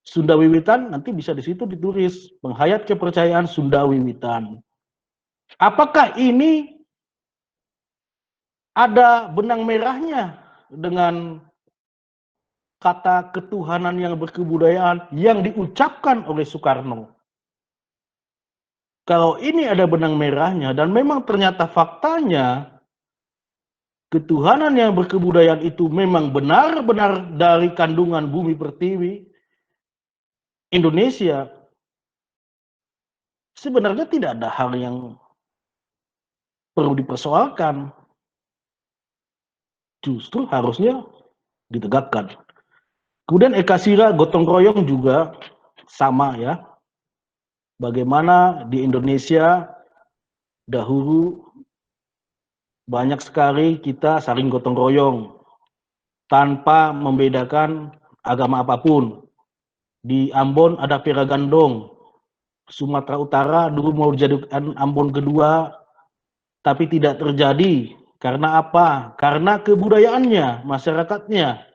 Sunda Wiwitan, nanti bisa di situ ditulis penghayat kepercayaan Sunda Wiwitan. Apakah ini ada benang merahnya dengan kata ketuhanan yang berkebudayaan yang diucapkan oleh Soekarno? Kalau ini ada benang merahnya dan memang ternyata faktanya ketuhanan yang berkebudayaan itu memang benar-benar dari kandungan bumi pertiwi Indonesia, sebenarnya tidak ada hal yang perlu dipersoalkan. Justru harusnya ditegakkan. Kemudian Eka Sira gotong royong juga sama ya. Bagaimana di Indonesia dahulu banyak sekali kita saling gotong royong tanpa membedakan agama apapun. Di Ambon ada Piragandong, Sumatera Utara dulu mau dijadikan Ambon kedua, tapi tidak terjadi. Karena apa? Karena kebudayaannya, masyarakatnya,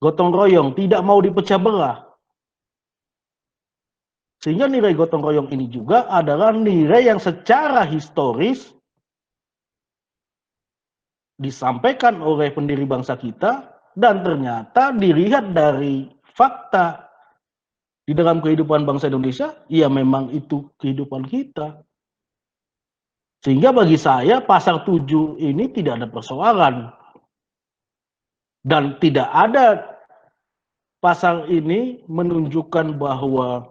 gotong royong, tidak mau dipecah belah. Sehingga nilai gotong royong ini juga adalah nilai yang secara historis disampaikan oleh pendiri bangsa kita dan ternyata dilihat dari fakta di dalam kehidupan bangsa Indonesia, ya memang itu kehidupan kita. Sehingga bagi saya pasal 7 ini tidak ada persoalan. Dan tidak ada pasal ini menunjukkan bahwa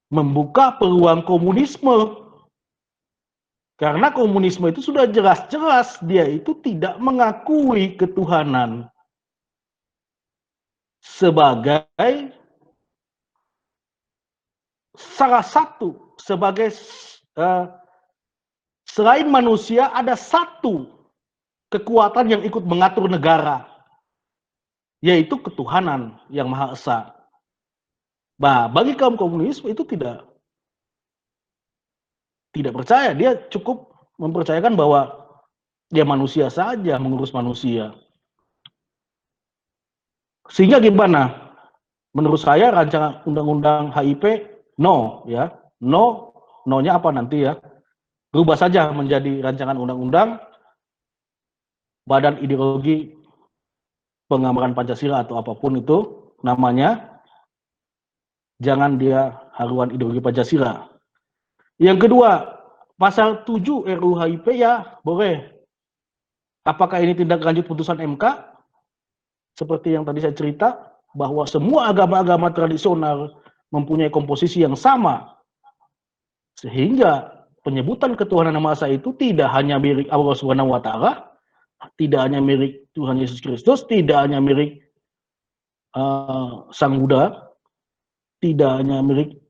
membuka peluang komunisme. Karena komunisme itu sudah jelas-jelas dia itu tidak mengakui ketuhanan sebagai salah satu, sebagai selain manusia ada satu kekuatan yang ikut mengatur negara, yaitu ketuhanan yang Maha Esa. Nah, bagi kaum komunis itu tidak percaya, dia cukup mempercayakan bahwa dia manusia saja mengurus manusia. Sehingga gimana? Menurut saya rancangan undang-undang HIP no ya. No-nya apa nanti ya? Berubah saja menjadi rancangan undang-undang Badan Ideologi Pengamalan Pancasila atau apapun itu namanya. Jangan dia haluan ideologi Pancasila. Yang kedua, pasal 7 RUU HIP ya boleh. Apakah ini tindak lanjut putusan MK? Seperti yang tadi saya cerita, bahwa semua agama-agama tradisional mempunyai komposisi yang sama. Sehingga penyebutan ketuhanan Yang Maha Esa itu tidak hanya milik Allah Subhanahu wa taala, tidak hanya milik Tuhan Yesus Kristus, tidak hanya milik Sang Buddha, tidak hanya milik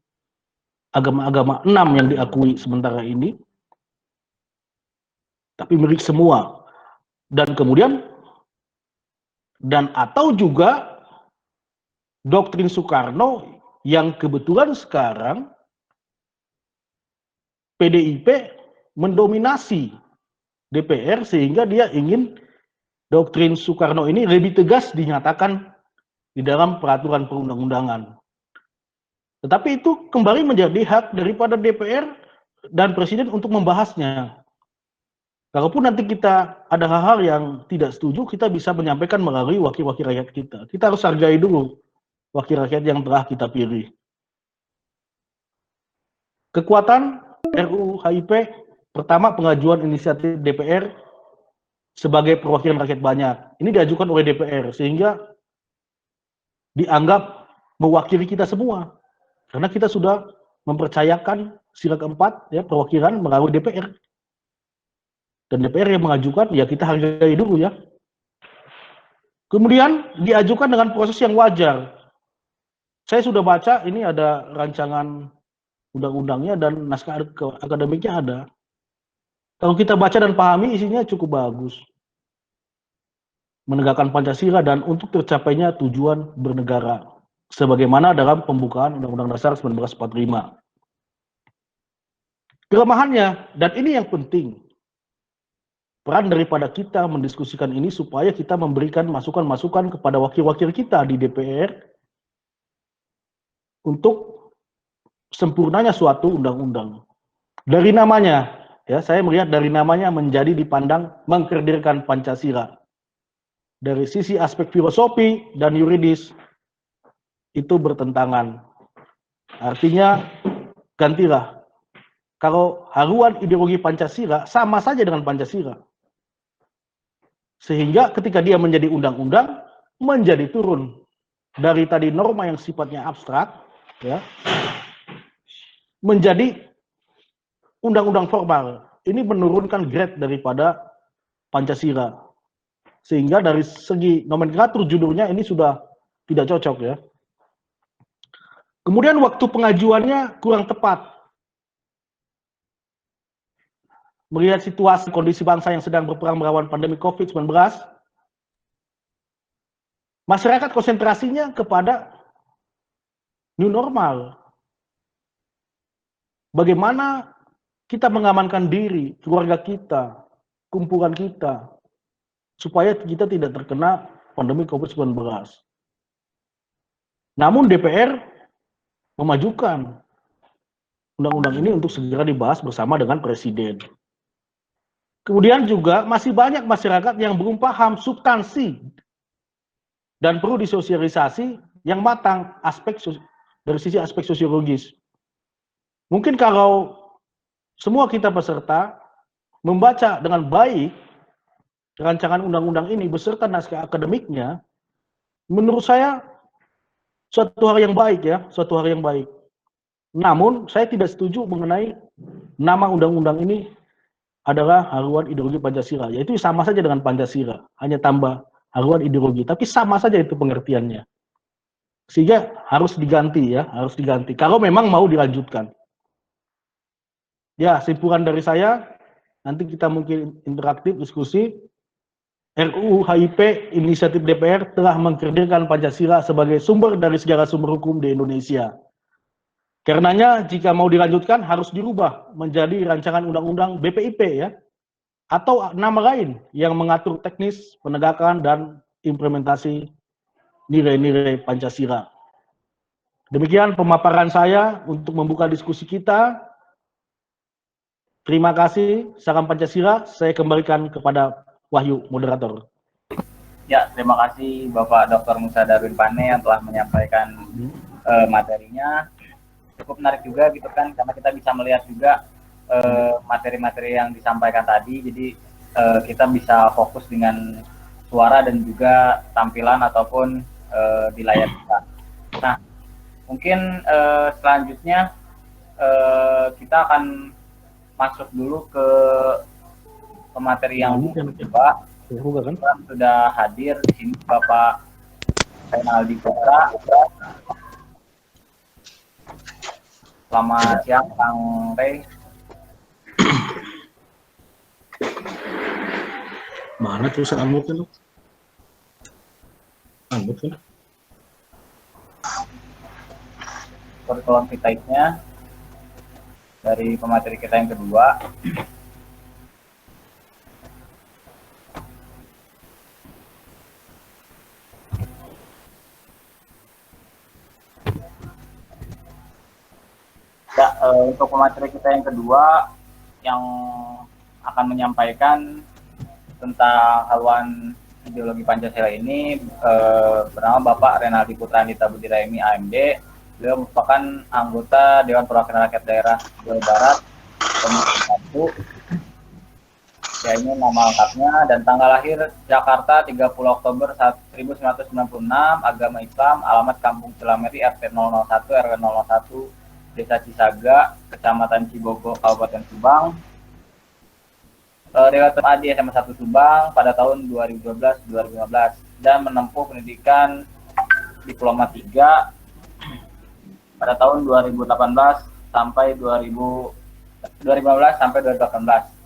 agama-agama 6 yang diakui sementara ini, tapi milik semua. Dan kemudian atau juga doktrin Soekarno yang kebetulan sekarang PDIP mendominasi DPR sehingga dia ingin doktrin Soekarno ini lebih tegas dinyatakan di dalam peraturan perundang-undangan. Tetapi itu kembali menjadi hak daripada DPR dan Presiden untuk membahasnya. Kalaupun nanti kita ada hal-hal yang tidak setuju, kita bisa menyampaikan melalui wakil-wakil rakyat kita. Kita harus hargai dulu wakil rakyat yang telah kita pilih. Kekuatan RUU HIP, pertama pengajuan inisiatif DPR sebagai perwakilan rakyat banyak. Ini diajukan oleh DPR sehingga dianggap mewakili kita semua. Karena kita sudah mempercayakan sila keempat ya perwakilan melalui DPR. Dan DPR yang mengajukan, ya kita hargai dulu ya. Kemudian diajukan dengan proses yang wajar. Saya sudah baca, ini ada rancangan undang-undangnya dan naskah akademiknya ada. Kalau kita baca dan pahami, isinya cukup bagus. Menegakkan Pancasila dan untuk tercapainya tujuan bernegara. Sebagaimana dalam pembukaan Undang-Undang Dasar 1945. Kelemahannya, dan ini yang penting, peran daripada kita mendiskusikan ini supaya kita memberikan masukan-masukan kepada wakil-wakil kita di DPR untuk sempurnanya suatu undang-undang. Dari namanya, ya saya melihat dari namanya menjadi dipandang mengkerdilkan Pancasila. Dari sisi aspek filosofi dan yuridis itu bertentangan. Artinya gantilah. Kalau haluan ideologi Pancasila sama saja dengan Pancasila. Sehingga ketika dia menjadi undang-undang, menjadi turun dari tadi norma yang sifatnya abstrak, ya, menjadi undang-undang formal. Ini menurunkan grade daripada Pancasila. Sehingga dari segi nomenklatur judulnya ini sudah tidak cocok ya. Kemudian waktu pengajuannya kurang tepat. Melihat situasi kondisi bangsa yang sedang berperang melawan pandemi COVID-19, masyarakat konsentrasinya kepada new normal. Bagaimana kita mengamankan diri, keluarga kita, kumpulan kita, supaya kita tidak terkena pandemi COVID-19. Namun DPR memajukan undang-undang ini untuk segera dibahas bersama dengan Presiden. Kemudian juga masih banyak masyarakat yang belum paham substansi dan perlu disosialisasi yang matang dari sisi aspek sosiologis. Mungkin kalau semua kita peserta membaca dengan baik rancangan undang-undang ini beserta naskah akademiknya, menurut saya suatu hal yang baik ya, suatu hal yang baik. Namun saya tidak setuju mengenai nama undang-undang ini adalah haluan ideologi Pancasila, yaitu sama saja dengan Pancasila, hanya tambah haluan ideologi, tapi sama saja itu pengertiannya. Sehingga harus diganti ya, harus diganti. Kalau memang mau dilanjutkan. Ya, simpulan dari saya, nanti kita mungkin interaktif diskusi. RUU HIP inisiatif DPR telah mengkerdilkan Pancasila sebagai sumber dari segala sumber hukum di Indonesia. Karenanya jika mau dilanjutkan harus dirubah menjadi rancangan undang-undang BPIP ya, atau nama lain yang mengatur teknis penegakan dan implementasi nilai-nilai Pancasila. Demikian pemaparan saya untuk membuka diskusi kita. Terima kasih, salam Pancasila. Saya kembalikan kepada Wahyu, moderator. Ya, terima kasih Bapak Dr. Musa Darwin Pane yang telah menyampaikan materinya. Cukup menarik juga gitu kan, karena kita bisa melihat juga materi-materi yang disampaikan tadi. Jadi kita bisa fokus dengan suara dan juga tampilan ataupun di layar kita. Nah, mungkin selanjutnya kita akan masuk dulu ke pemateri yang kedua. Sudah hadir di sini Bapak Renaldi Putra. Selamat siang, Kang Rey. Mana tulisan unmute-nya lu? Unmute kan? Kurikulum kita dari pemateri kita yang kedua. Ya, untuk pemateri kita yang kedua yang akan menyampaikan tentang haluan ideologi Pancasila ini bernama Bapak Renaldi Putra Andita Budiraimi AMD. Beliau merupakan anggota Dewan Perwakilan Rakyat Daerah Jawa Barat Komisi 1. Ya, ini nama lengkapnya dan tanggal lahir Jakarta 30 Oktober 1996, agama Islam, alamat Kampung Cilameri RT 001 RW 001 Desa Cisaga, Kecamatan Cibogo, Kabupaten Subang. Lewat MAD SMA 1 Subang pada tahun 2012-2015 dan menempuh pendidikan Diploma 3 pada tahun 2018 sampai 2015 sampai 2018.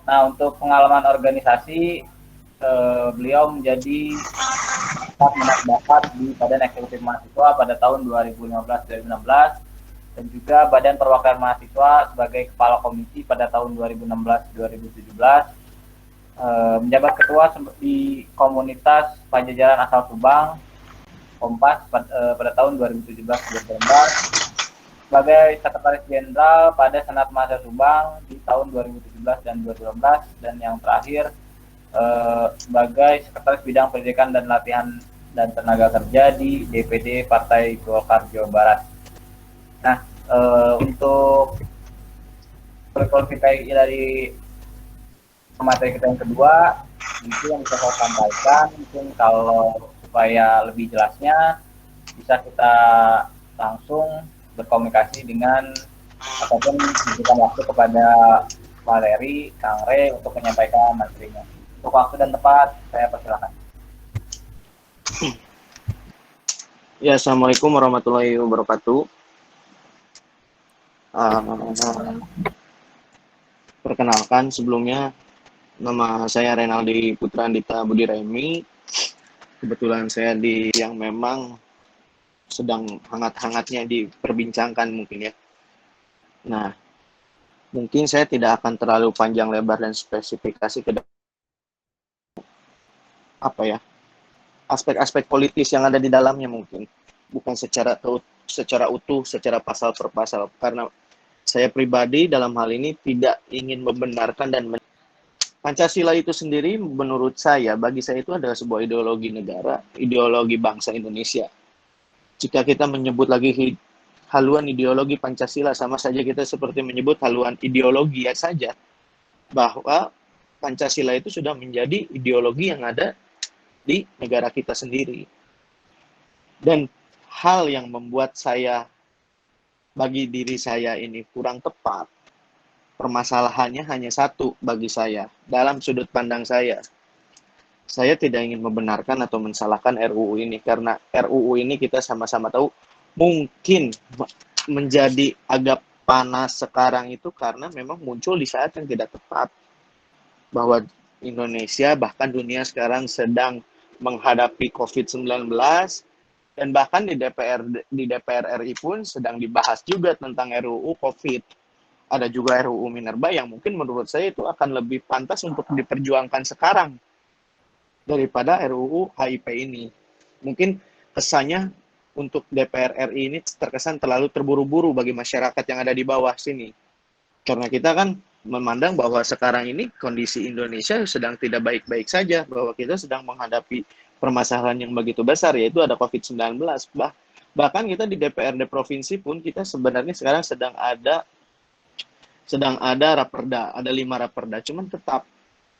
Nah, untuk pengalaman organisasi beliau menjadi bakat di Badan Eksekutif Mahasiswa pada tahun 2015-2016 dan juga Badan Perwakilan Mahasiswa sebagai Kepala Komisi pada tahun 2016-2017, menjabat ketua di Komunitas Pajajaran Asal Subang, Kompas pada tahun 2017-2018, sebagai Sekretaris Jenderal pada Senat Mahasiswa Subang di tahun 2017 dan 2018, dan yang terakhir sebagai Sekretaris Bidang Pendidikan dan Latihan dan Tenaga Kerja di DPD Partai Golkar Jawa Barat. Nah, untuk kualifikasi dari materi kita yang kedua, itu yang bisa saya sampaikan. Mungkin kalau supaya lebih jelasnya, bisa kita langsung berkomunikasi dengan ataupun memberikan waktu kepada Valeri, Kang Re untuk menyampaikan materinya. Untuk waktu dan tempat, saya persilakan. Ya, Assalamualaikum warahmatullahi wabarakatuh. Perkenalkan sebelumnya, nama saya Renaldi Putra Andita Budi Remi. Kebetulan saya di yang memang sedang hangat-hangatnya diperbincangkan mungkin ya. Nah, mungkin saya tidak akan terlalu panjang lebar dan spesifikasi ke aspek-aspek politis yang ada di dalamnya, mungkin bukan secara utuh, secara pasal per pasal, karena saya pribadi dalam hal ini tidak ingin membenarkan dan Pancasila itu sendiri menurut saya, bagi saya itu adalah sebuah ideologi negara, ideologi bangsa Indonesia. Jika kita menyebut lagi haluan ideologi Pancasila, sama saja kita seperti menyebut haluan ideologi ya saja, bahwa Pancasila itu sudah menjadi ideologi yang ada di negara kita sendiri. Dan hal yang membuat saya, bagi diri saya ini kurang tepat, permasalahannya hanya satu bagi saya, dalam sudut pandang saya. Saya tidak ingin membenarkan atau mensalahkan RUU ini, karena RUU ini kita sama-sama tahu mungkin menjadi agak panas sekarang itu karena memang muncul di saat yang tidak tepat. Bahwa Indonesia, bahkan dunia sekarang sedang menghadapi COVID-19, dan bahkan di DPR RI pun sedang dibahas juga tentang RUU COVID. Ada juga RUU Minerba yang mungkin menurut saya itu akan lebih pantas untuk diperjuangkan sekarang daripada RUU HIP ini. Mungkin kesannya untuk DPR RI ini terkesan terlalu terburu-buru bagi masyarakat yang ada di bawah sini. Karena kita kan memandang bahwa sekarang ini kondisi Indonesia sedang tidak baik-baik saja, bahwa kita sedang menghadapi permasalahan yang begitu besar, yaitu ada COVID-19. Bahkan kita di DPRD provinsi pun kita sebenarnya sekarang sedang ada raperda, ada 5 raperda. Cuman tetap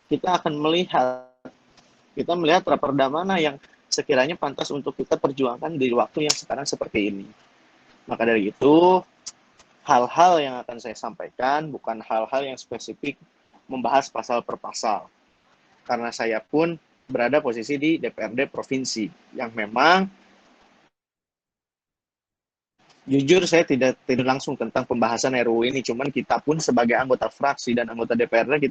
kita akan melihat raperda mana yang sekiranya pantas untuk kita perjuangkan di waktu yang sekarang seperti ini. Maka dari itu, hal-hal yang akan saya sampaikan bukan hal-hal yang spesifik membahas pasal per pasal. Karena saya pun berada posisi di DPRD provinsi yang memang jujur saya tidak langsung tentang pembahasan RUU ini, cuman kita pun sebagai anggota fraksi dan anggota DPRD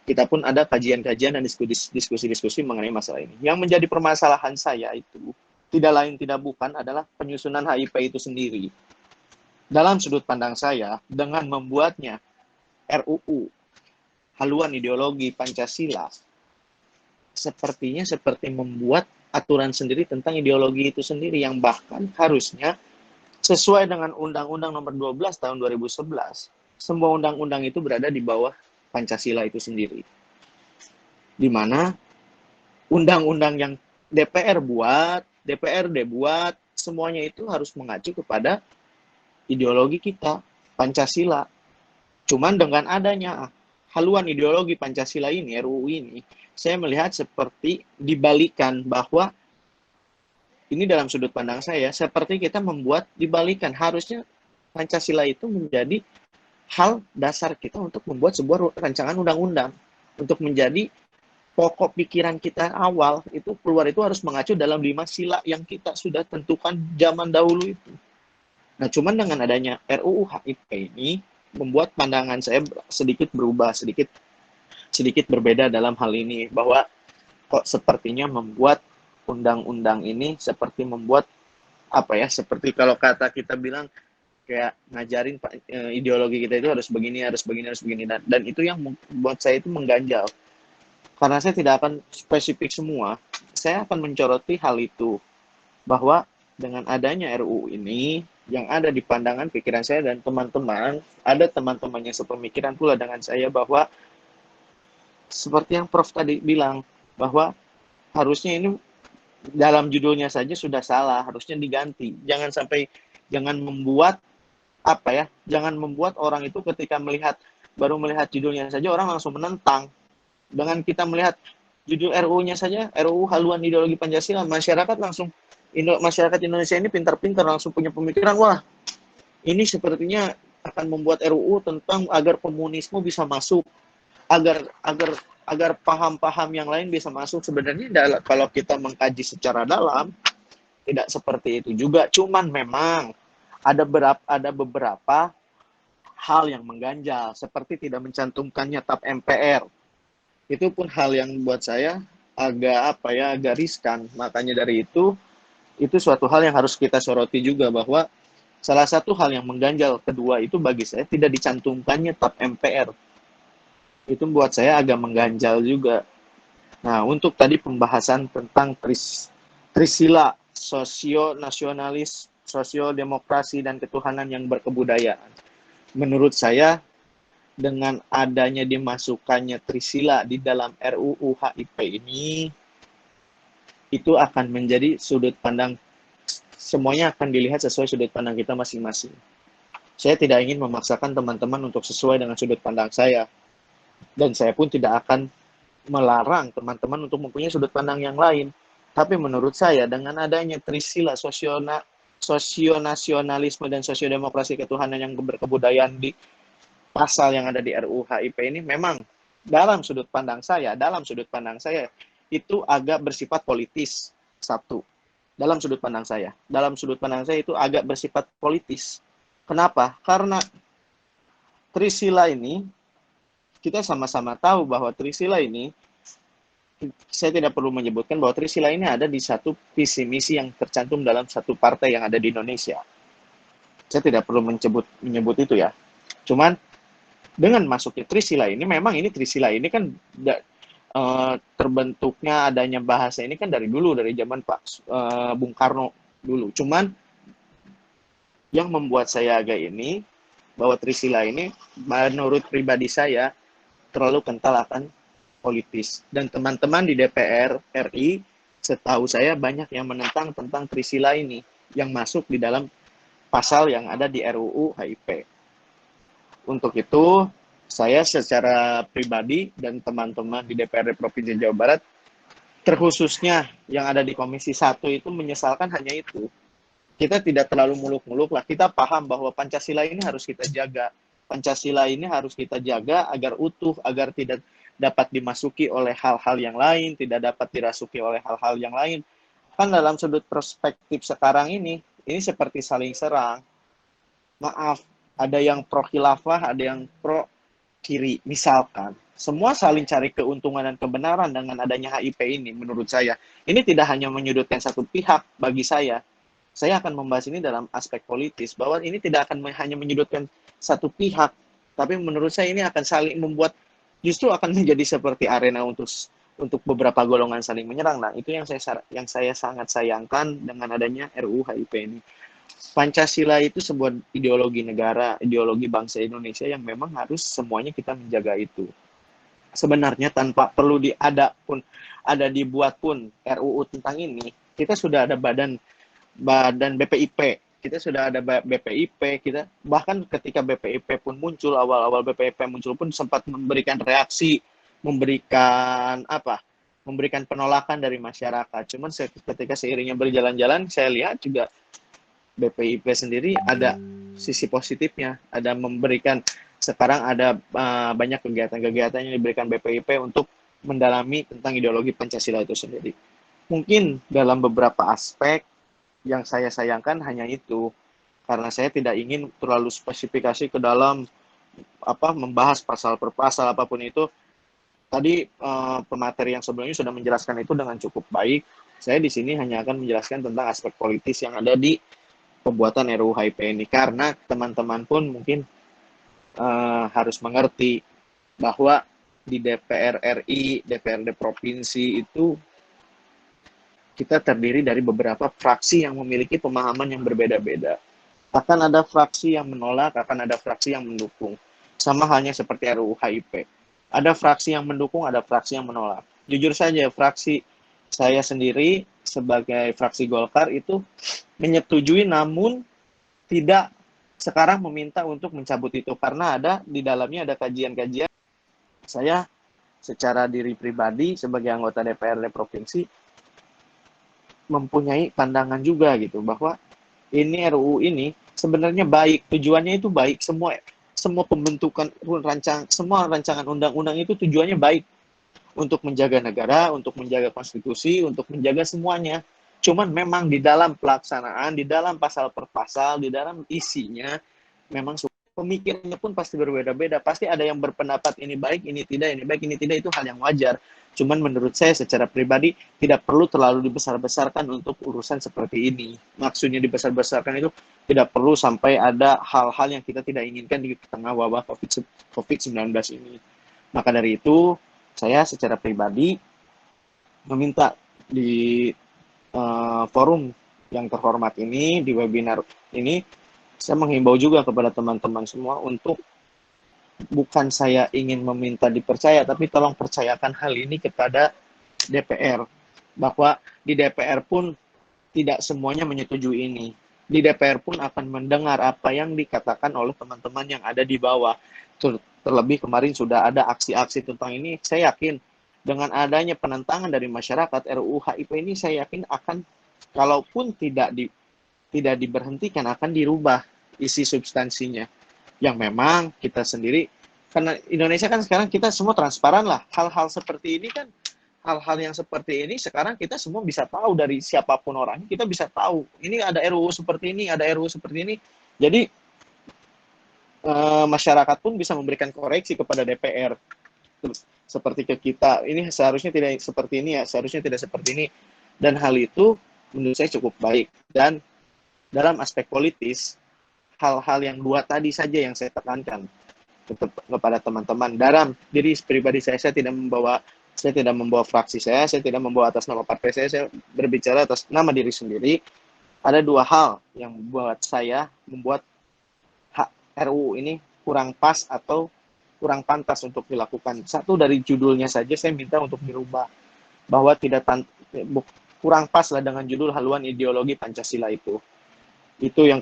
kita pun ada kajian-kajian dan diskusi-diskusi mengenai masalah ini. Yang menjadi permasalahan saya itu tidak lain tidak bukan adalah penyusunan HIP itu sendiri. Dalam sudut pandang saya, dengan membuatnya RUU haluan ideologi Pancasila, sepertinya seperti membuat aturan sendiri tentang ideologi itu sendiri, yang bahkan harusnya sesuai dengan Undang-Undang Nomor 12 Tahun 2011, semua undang-undang itu berada di bawah Pancasila itu sendiri. Di mana undang-undang yang DPR buat, DPRD buat, semuanya itu harus mengacu kepada ideologi kita, Pancasila. Cuman dengan adanya haluan ideologi Pancasila ini, RUU ini, saya melihat seperti dibalikan, bahwa ini dalam sudut pandang saya, seperti kita membuat dibalikan. Harusnya Pancasila itu menjadi hal dasar kita untuk membuat sebuah rancangan undang-undang. Untuk menjadi pokok pikiran kita awal, itu keluar itu harus mengacu dalam 5 sila yang kita sudah tentukan zaman dahulu itu. Nah, cuman dengan adanya RUU HIP ini, membuat pandangan saya sedikit berubah, sedikit berbeda dalam hal ini, bahwa kok sepertinya membuat undang-undang ini seperti membuat seperti kalau kata kita bilang kayak ngajarin ideologi kita itu harus begini, dan itu yang buat saya itu mengganjal. Karena saya tidak akan spesifik semua, saya akan mencoroti hal itu. bahwa dengan adanya RUU ini yang ada di pandangan pikiran saya dan teman-teman, ada teman-teman yang sepemikiran pula dengan saya bahwa seperti yang Prof tadi bilang, bahwa harusnya ini dalam judulnya saja sudah salah, harusnya diganti. Jangan membuat apa ya, jangan membuat orang itu ketika baru melihat judulnya saja orang langsung menentang. Dengan kita melihat judul RUU-nya saja, RUU haluan ideologi Pancasila, masyarakat Indonesia ini pintar-pintar langsung punya pemikiran, wah ini sepertinya akan membuat RUU tentang agar komunisme bisa masuk, agar agar agar paham-paham yang lain bisa masuk. Sebenarnya kalau kita mengkaji secara dalam tidak seperti itu juga, cuman memang ada beberapa hal yang mengganjal seperti tidak mencantumkannya TAP MPR. Itu pun hal yang buat saya agak riskan. Makanya dari itu suatu hal yang harus kita soroti juga, bahwa salah satu hal yang mengganjal kedua itu bagi saya tidak dicantumkannya TAP MPR. Itu buat saya agak mengganjal juga. Nah, untuk tadi pembahasan tentang Trisila, sosio-nasionalis, sosio-demokrasi, dan ketuhanan yang berkebudayaan. Menurut saya, dengan adanya dimasukkannya Trisila di dalam RUU HIP ini, itu akan menjadi sudut pandang, semuanya akan dilihat sesuai sudut pandang kita masing-masing. Saya tidak ingin memaksakan teman-teman untuk sesuai dengan sudut pandang saya, dan saya pun tidak akan melarang teman-teman untuk mempunyai sudut pandang yang lain. Tapi menurut saya, dengan adanya Trisila, sosionasionalisme dan sosiodemokrasi ketuhanan yang berkebudayaan di pasal yang ada di RUU HIP ini, memang dalam sudut pandang saya itu agak bersifat politis. Satu, dalam sudut pandang saya itu agak bersifat politis. Kenapa? Karena Trisila ini, kita sama-sama tahu bahwa Trisila ini, saya tidak perlu menyebutkan bahwa Trisila ini ada di satu visi misi yang tercantum dalam satu partai yang ada di Indonesia. Saya tidak perlu menyebut itu ya. Cuman dengan masuknya Trisila ini, memang ini Trisila ini kan terbentuknya adanya bahasa ini kan dari dulu, dari zaman Pak Bung Karno dulu. Cuman yang membuat saya agak ini, bahwa Trisila ini menurut pribadi saya terlalu kental akan politis. Dan teman-teman di DPR RI, setahu saya banyak yang menentang tentang Trisila ini, yang masuk di dalam pasal yang ada di RUU HIP. Untuk itu, saya secara pribadi dan teman-teman di DPRD Provinsi Jawa Barat, terkhususnya yang ada di Komisi 1 itu menyesalkan hanya itu. Kita tidak terlalu muluk-muluk lah. Kita paham bahwa Pancasila ini harus kita jaga. Pancasila ini harus kita jaga agar utuh, agar tidak dapat dimasuki oleh hal-hal yang lain, tidak dapat dirasuki oleh hal-hal yang lain. Kan dalam sudut perspektif sekarang ini seperti saling serang. Maaf, ada yang pro khilafah, ada yang pro kiri. Misalkan, semua saling cari keuntungan dan kebenaran dengan adanya HIP ini, menurut saya. Ini tidak hanya menyudutkan satu pihak bagi saya. Saya akan membahas ini dalam aspek politis, bahwa ini tidak akan hanya menyudutkan satu pihak, tapi menurut saya ini akan saling membuat, justru akan menjadi seperti arena untuk beberapa golongan saling menyerang. Nah, itu yang saya sangat sayangkan dengan adanya RUU HIP ini. Pancasila itu sebuah ideologi negara, ideologi bangsa Indonesia yang memang harus semuanya kita menjaga itu. Sebenarnya tanpa perlu dibuat pun RUU tentang ini, kita sudah ada badan BPIP, kita sudah ada BPIP, kita bahkan ketika BPIP pun muncul, awal-awal BPIP muncul pun sempat memberikan reaksi, memberikan penolakan dari masyarakat. Cuman ketika seiringnya berjalan-jalan, saya lihat juga BPIP sendiri ada sisi positifnya, ada memberikan, sekarang ada banyak kegiatan-kegiatan yang diberikan BPIP untuk mendalami tentang ideologi Pancasila itu sendiri. Mungkin dalam beberapa aspek yang saya sayangkan hanya itu, karena saya tidak ingin terlalu spesifikasi ke dalam membahas pasal per pasal apapun itu. Tadi pemateri yang sebelumnya sudah menjelaskan itu dengan cukup baik. Saya di sini hanya akan menjelaskan tentang aspek politis yang ada di pembuatan RUU HIP ini, karena teman-teman pun mungkin harus mengerti bahwa di DPR RI, DPRD provinsi itu kita terdiri dari beberapa fraksi yang memiliki pemahaman yang berbeda-beda. Akan ada fraksi yang menolak, akan ada fraksi yang mendukung. Sama halnya seperti RUU HIP. Ada fraksi yang mendukung, ada fraksi yang menolak. Jujur saja, fraksi saya sendiri sebagai fraksi Golkar itu menyetujui, namun tidak sekarang meminta untuk mencabut itu. Karena ada di dalamnya ada kajian-kajian. Saya secara diri pribadi sebagai anggota DPRD Provinsi mempunyai pandangan juga gitu, bahwa ini RUU ini sebenarnya baik, tujuannya itu baik, semua pembentukan semua rancangan undang-undang itu tujuannya baik untuk menjaga negara, untuk menjaga konstitusi, untuk menjaga semuanya. Cuman memang di dalam pelaksanaan, di dalam pasal per pasal, di dalam isinya, memang pemikirannya pun pasti berbeda-beda. Pasti ada yang berpendapat ini baik, ini tidak, ini baik, ini tidak, itu hal yang wajar. Cuman menurut saya secara pribadi tidak perlu terlalu dibesar-besarkan untuk urusan seperti ini. Maksudnya dibesar-besarkan itu tidak perlu sampai ada hal-hal yang kita tidak inginkan di tengah wabah COVID-19 ini. Maka dari itu, saya secara pribadi meminta di forum yang terhormat ini, di webinar ini, saya menghimbau juga kepada teman-teman semua untuk bukan saya ingin meminta dipercaya, tapi tolong percayakan hal ini kepada DPR. Bahwa di DPR pun tidak semuanya menyetujui ini. Di DPR pun akan mendengar apa yang dikatakan oleh teman-teman yang ada di bawah. Terlebih kemarin sudah ada aksi-aksi tentang ini. Saya yakin dengan adanya penentangan dari masyarakat, RUU HIP ini saya yakin akan, kalaupun tidak diberhentikan, akan dirubah isi substansinya. Yang memang kita sendiri, karena Indonesia kan sekarang kita semua transparan lah, hal-hal seperti ini kan, hal-hal yang seperti ini sekarang kita semua bisa tahu dari siapapun orangnya, kita bisa tahu ini ada RUU seperti ini, ada RUU seperti ini. Jadi masyarakat pun bisa memberikan koreksi kepada DPR seperti ke kita, ini seharusnya tidak seperti ini ya, seharusnya tidak seperti ini. Dan hal itu menurut saya cukup baik. Dan dalam aspek politis, hal-hal yang dua tadi saja yang saya tekankan kepada teman-teman. Dalam diri pribadi saya tidak membawa fraksi saya tidak membawa atas nama partai saya berbicara atas nama diri sendiri. Ada dua hal yang membuat RUU ini kurang pas atau kurang pantas untuk dilakukan. Satu, dari judulnya saja saya minta untuk dirubah, bahwa kurang pas lah dengan judul haluan ideologi Pancasila itu. Itu yang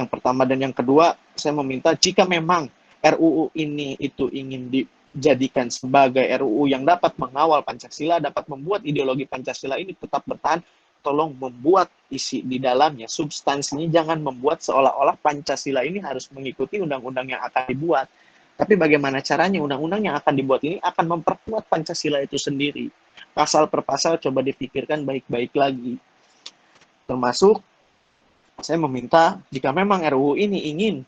pertama. Dan yang kedua, saya meminta jika memang RUU ini itu ingin dijadikan sebagai RUU yang dapat mengawal Pancasila, dapat membuat ideologi Pancasila ini tetap bertahan, tolong membuat isi di dalamnya, substansinya, jangan membuat seolah-olah Pancasila ini harus mengikuti undang-undang yang akan dibuat. Tapi bagaimana caranya undang-undang yang akan dibuat ini akan memperkuat Pancasila itu sendiri. Pasal per pasal coba dipikirkan baik-baik lagi. Termasuk saya meminta jika memang RUU ini ingin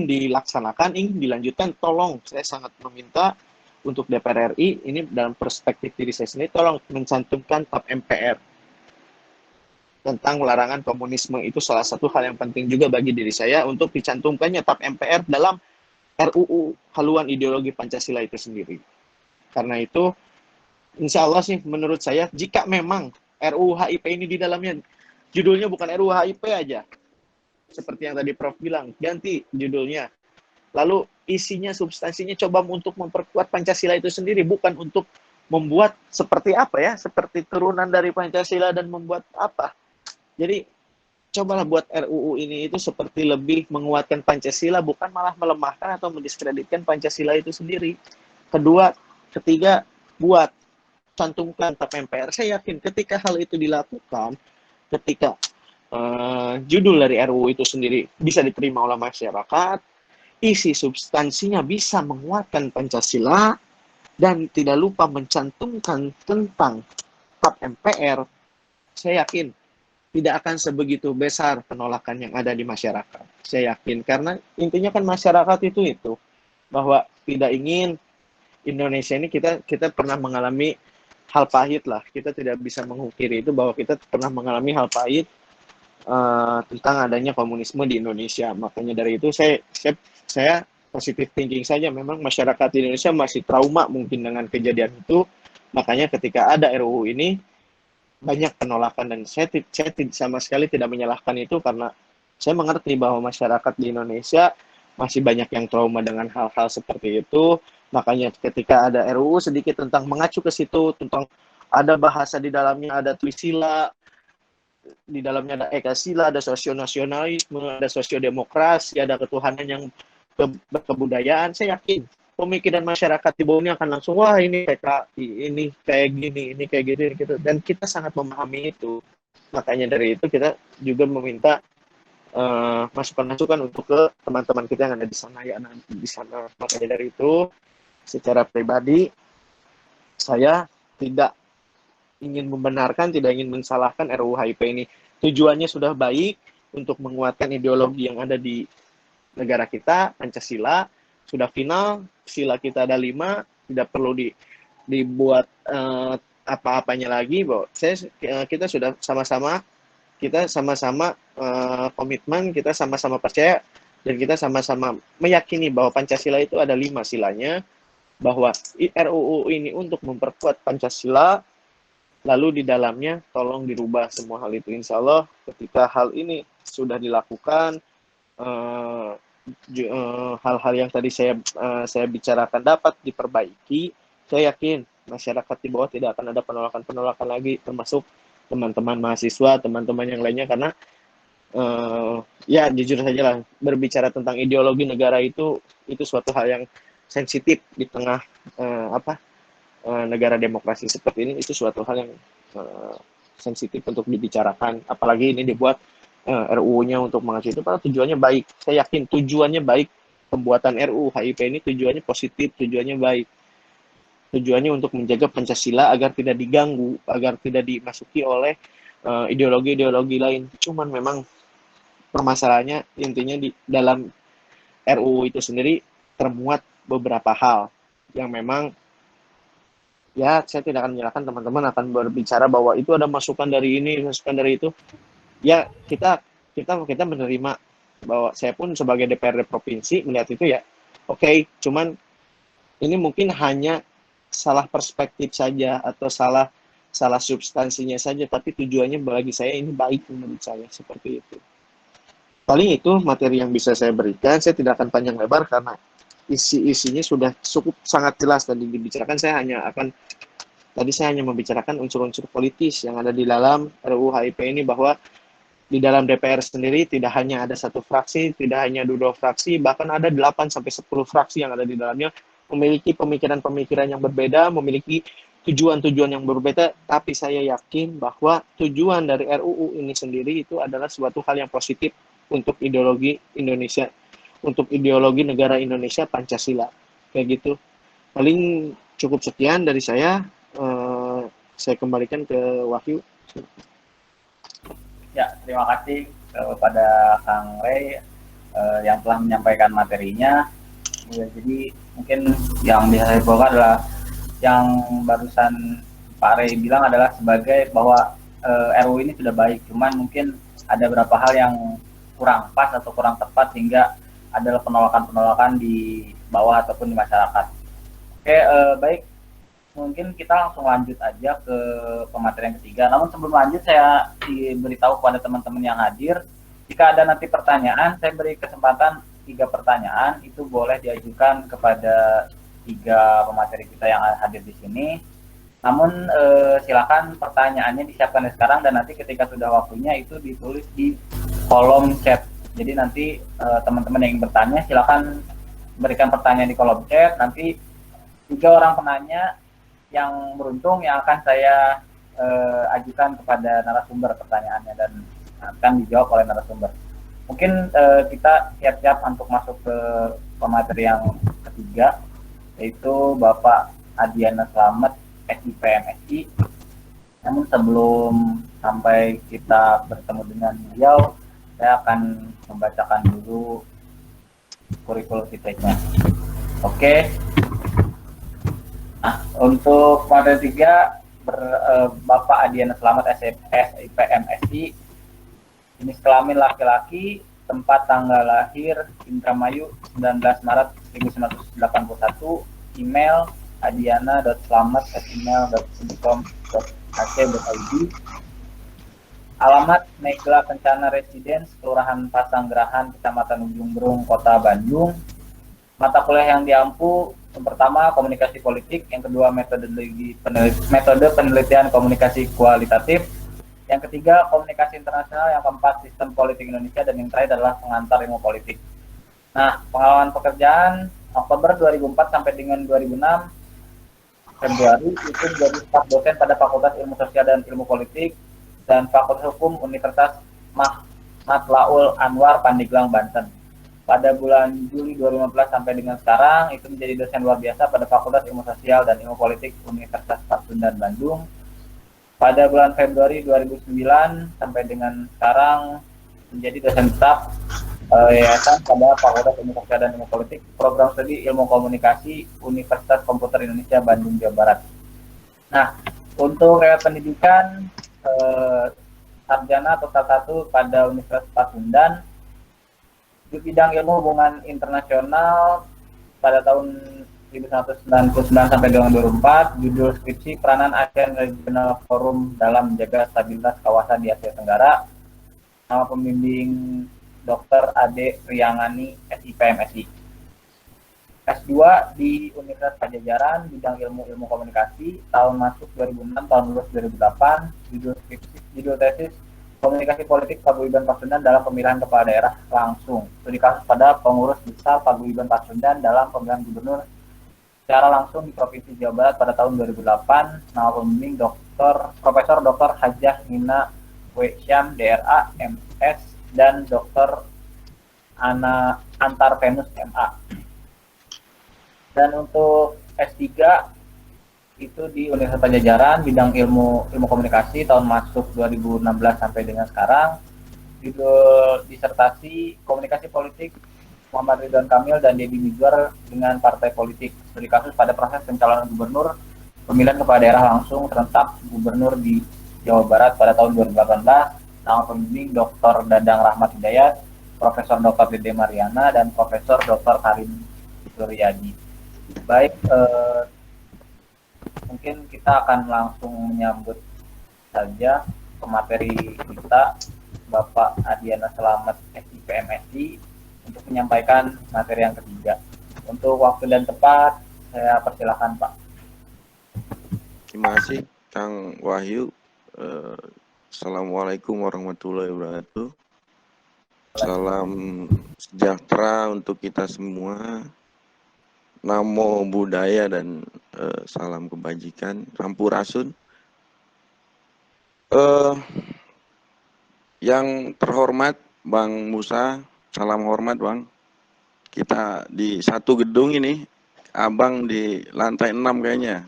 dilaksanakan, ingin dilanjutkan, tolong saya sangat meminta untuk DPR RI, ini dalam perspektif diri saya sendiri, tolong mencantumkan TAP MPR tentang larangan komunisme. Itu salah satu hal yang penting juga bagi diri saya untuk dicantumkannya TAP MPR dalam RUU haluan ideologi Pancasila itu sendiri. Karena itu, insya Allah sih menurut saya, jika memang RUU HIP ini di dalamnya judulnya bukan RUU HIP aja, seperti yang tadi Prof bilang, ganti judulnya. Lalu isinya, substansinya coba untuk memperkuat Pancasila itu sendiri, bukan untuk membuat seperti apa ya, seperti turunan dari Pancasila dan membuat apa. Jadi cobalah buat RUU ini itu seperti lebih menguatkan Pancasila, bukan malah melemahkan atau mendiskreditkan Pancasila itu sendiri. Ketiga, buat cantumkan TAP MPR. Saya yakin ketika hal itu dilakukan, ketika judul dari RUU itu sendiri bisa diterima oleh masyarakat, isi substansinya bisa menguatkan Pancasila, dan tidak lupa mencantumkan tentang TAP MPR, saya yakin tidak akan sebegitu besar penolakan yang ada di masyarakat. Saya yakin, karena intinya kan masyarakat itu bahwa tidak ingin Indonesia ini, kita pernah mengalami hal pahit lah. Kita tidak bisa mengungkiri itu, bahwa kita pernah mengalami hal pahit tentang adanya komunisme di Indonesia. Makanya dari itu saya positive thinking saja. Memang masyarakat di Indonesia masih trauma mungkin dengan kejadian itu. Makanya ketika ada RUU ini, banyak penolakan, dan saya sama sekali tidak menyalahkan itu, karena saya mengerti bahwa masyarakat di Indonesia masih banyak yang trauma dengan hal-hal seperti itu. Makanya ketika ada RUU sedikit tentang mengacu ke situ, tentang ada bahasa di dalamnya, ada Trisila, di dalamnya ada Ekasila, ada sosionasionalisme, ada sosiodemokrasi, ada ketuhanan yang berkebudayaan, saya yakin pemikiran masyarakat di bawah ini akan langsung, wah ini PKI, ini kayak gini, ini kayak gini, gitu. Dan kita sangat memahami itu. Makanya dari itu kita juga meminta masukan-masukan untuk ke teman-teman kita yang ada di sana, ya, di sana. Makanya dari itu, secara pribadi, saya tidak ingin membenarkan, tidak ingin mensalahkan RUU HIP ini. Tujuannya sudah baik untuk menguatkan ideologi yang ada di negara kita, Pancasila. Sudah final, sila kita ada 5, tidak perlu dibuat apa-apanya lagi. Bahwa kita sudah sama-sama, komitmen, kita sama-sama percaya, dan kita sama-sama meyakini bahwa Pancasila itu ada 5 silanya, bahwa RUU ini untuk memperkuat Pancasila. Lalu di dalamnya tolong dirubah semua hal itu. Insya Allah ketika hal ini sudah dilakukan, hal-hal yang tadi saya bicarakan dapat diperbaiki, saya yakin masyarakat di bawah tidak akan ada penolakan-penolakan lagi, termasuk teman-teman mahasiswa, teman-teman yang lainnya, karena ya jujur saja lah, berbicara tentang ideologi negara itu suatu hal yang sensitif di tengah negara demokrasi seperti ini. Itu suatu hal yang sensitif untuk dibicarakan, apalagi ini dibuat RUU-nya untuk mengacu itu, padahal tujuannya baik. Saya yakin tujuannya baik, pembuatan RUU HIP ini tujuannya positif, tujuannya baik. Tujuannya untuk menjaga Pancasila agar tidak diganggu, agar tidak dimasuki oleh ideologi-ideologi lain. Cuman memang permasalahannya intinya di dalam RUU itu sendiri termuat beberapa hal yang memang, ya, saya tidak akan menyalahkan, teman-teman akan berbicara bahwa itu ada masukan dari ini, masukan dari itu. Ya, kita menerima, bahwa saya pun sebagai DPRD provinsi melihat itu, ya oke. Cuman ini mungkin hanya salah perspektif saja, atau salah substansinya saja, tapi tujuannya bagi saya ini baik, menurut saya seperti itu. Paling itu materi yang bisa saya berikan. Saya tidak akan panjang lebar karena isinya sudah cukup sangat jelas tadi dibicarakan. Saya hanya membicarakan unsur-unsur politis yang ada di dalam RUU HIP ini, bahwa di dalam DPR sendiri tidak hanya ada satu fraksi, tidak hanya 2 fraksi, bahkan ada 8-10 fraksi yang ada di dalamnya, memiliki pemikiran-pemikiran yang berbeda, memiliki tujuan-tujuan yang berbeda, tapi saya yakin bahwa tujuan dari RUU ini sendiri itu adalah suatu hal yang positif untuk ideologi Indonesia, untuk ideologi negara Indonesia, Pancasila. Kayak gitu. Paling cukup sekian dari saya. Saya kembalikan ke Wahyu. Ya, terima kasih kepada Kang Rey yang telah menyampaikan materinya. Ya, jadi mungkin yang bisa saya bawa adalah yang barusan Pak Rey bilang adalah sebagai bahwa RUU ini sudah baik, cuman mungkin ada beberapa hal yang kurang pas atau kurang tepat sehingga adalah penolakan-penolakan di bawah ataupun di masyarakat. Oke, baik. Mungkin kita langsung lanjut aja ke pemateri yang ketiga. Namun sebelum lanjut, saya diberitahu kepada teman-teman yang hadir, jika ada nanti pertanyaan, saya beri kesempatan 3 pertanyaan, itu boleh diajukan kepada 3 pemateri kita yang hadir di sini. Namun silakan pertanyaannya disiapkan sekarang, dan nanti ketika sudah waktunya itu ditulis di kolom chat. Jadi nanti teman-teman yang ingin bertanya silakan berikan pertanyaan di kolom chat. Nanti 3 orang penanya yang beruntung yang akan saya ajukan kepada narasumber pertanyaannya, dan akan dijawab oleh narasumber. Mungkin kita siap-siap untuk masuk ke pemateri yang ketiga, yaitu Bapak Adiana Slamet, SIPMSI. Namun sebelum sampai kita bertemu dengan beliau, saya akan membacakan dulu kurikulum kita. Oke. Nah, untuk materi 3 Bapak Adiana Slamet, SIPMSI. Jenis kelamin laki-laki, tempat tanggal lahir Indramayu 19 Maret 1981, email adiana.slamet@gmail.com.ac.id. Alamat Megla Kencana Residence, Kelurahan Pasanggerahan, Kecamatan Ujung Berung, Kota Bandung. Mata kuliah yang diampu, yang pertama komunikasi politik, yang kedua metode penelitian komunikasi kualitatif, yang ketiga komunikasi internasional, yang keempat sistem politik Indonesia, dan yang terakhir adalah pengantar ilmu politik. Nah, pengalaman pekerjaan Oktober 2004 sampai dengan 2006 Februari itu menjadi staf dosen pada Fakultas Ilmu Sosial dan Ilmu Politik dan Fakultas Hukum Universitas Matlaul Anwar Pandeglang, Banten. Pada bulan Juli 2015 sampai dengan sekarang itu menjadi dosen luar biasa pada Fakultas Ilmu Sosial dan Ilmu Politik Universitas Pasundan, Bandung. Pada bulan Februari 2009 sampai dengan sekarang menjadi dosen tetap yayasan pada Fakultas Ilmu Sosial dan Ilmu Politik, Program Studi Ilmu Komunikasi Universitas Komputer Indonesia, Bandung, Jawa Barat. Nah, untuk riwayat pendidikan sarjana atau S1 pada Universitas Pasundan di bidang ilmu hubungan internasional pada tahun 1999 sampai dengan 2004, judul skripsi peranan ASEAN Regional Forum dalam menjaga stabilitas kawasan di Asia Tenggara. Nama pembimbing Dr. Ade Priyangani, SIP MSI. S2 di Universitas Pajajaran, bidang ilmu komunikasi, tahun masuk 2006, tahun lulus 2008, judul tesis komunikasi politik Paguyuban Pasundan dalam pemilihan kepala daerah langsung. Studi kasus pada pengurus besar Paguyuban Pasundan dalam pemilihan gubernur secara langsung di Provinsi Jawa Barat pada tahun 2008. Nama pembimbing Profesor Dr. Hajah Nina W. Syam, DRA, MS, dan Dr. Antar Venus, MA. Dan untuk S3 itu di Universitas Pajajaran, bidang ilmu komunikasi, tahun masuk 2016 sampai dengan sekarang. Judul disertasi komunikasi politik Muhammad Ridwan Kamil dan Deddy Mizwar dengan partai politik. Studi kasus pada proses pencalonan gubernur, pemilihan kepala daerah langsung serentak gubernur di Jawa Barat pada tahun 2018. Nama pembimbing Dr. Dadang Rahmat Hidayat, Profesor Dr. Dede Mariana, dan Profesor Dr. Karim Suryadi. Baik, mungkin kita akan langsung menyambut saja ke materi kita, Bapak Adiana Slamet, SIP MSI, untuk menyampaikan materi yang ketiga. Untuk waktu dan tempat, saya persilakan, Pak. Terima kasih, Kang Wahyu. Assalamualaikum warahmatullahi wabarakatuh. Salam sejahtera untuk kita semua. Namo Buddhaya dan salam kebajikan. Rampurasun. Yang terhormat Bang Musa, salam hormat Bang. Kita di satu gedung ini, Abang di lantai 6 kayaknya.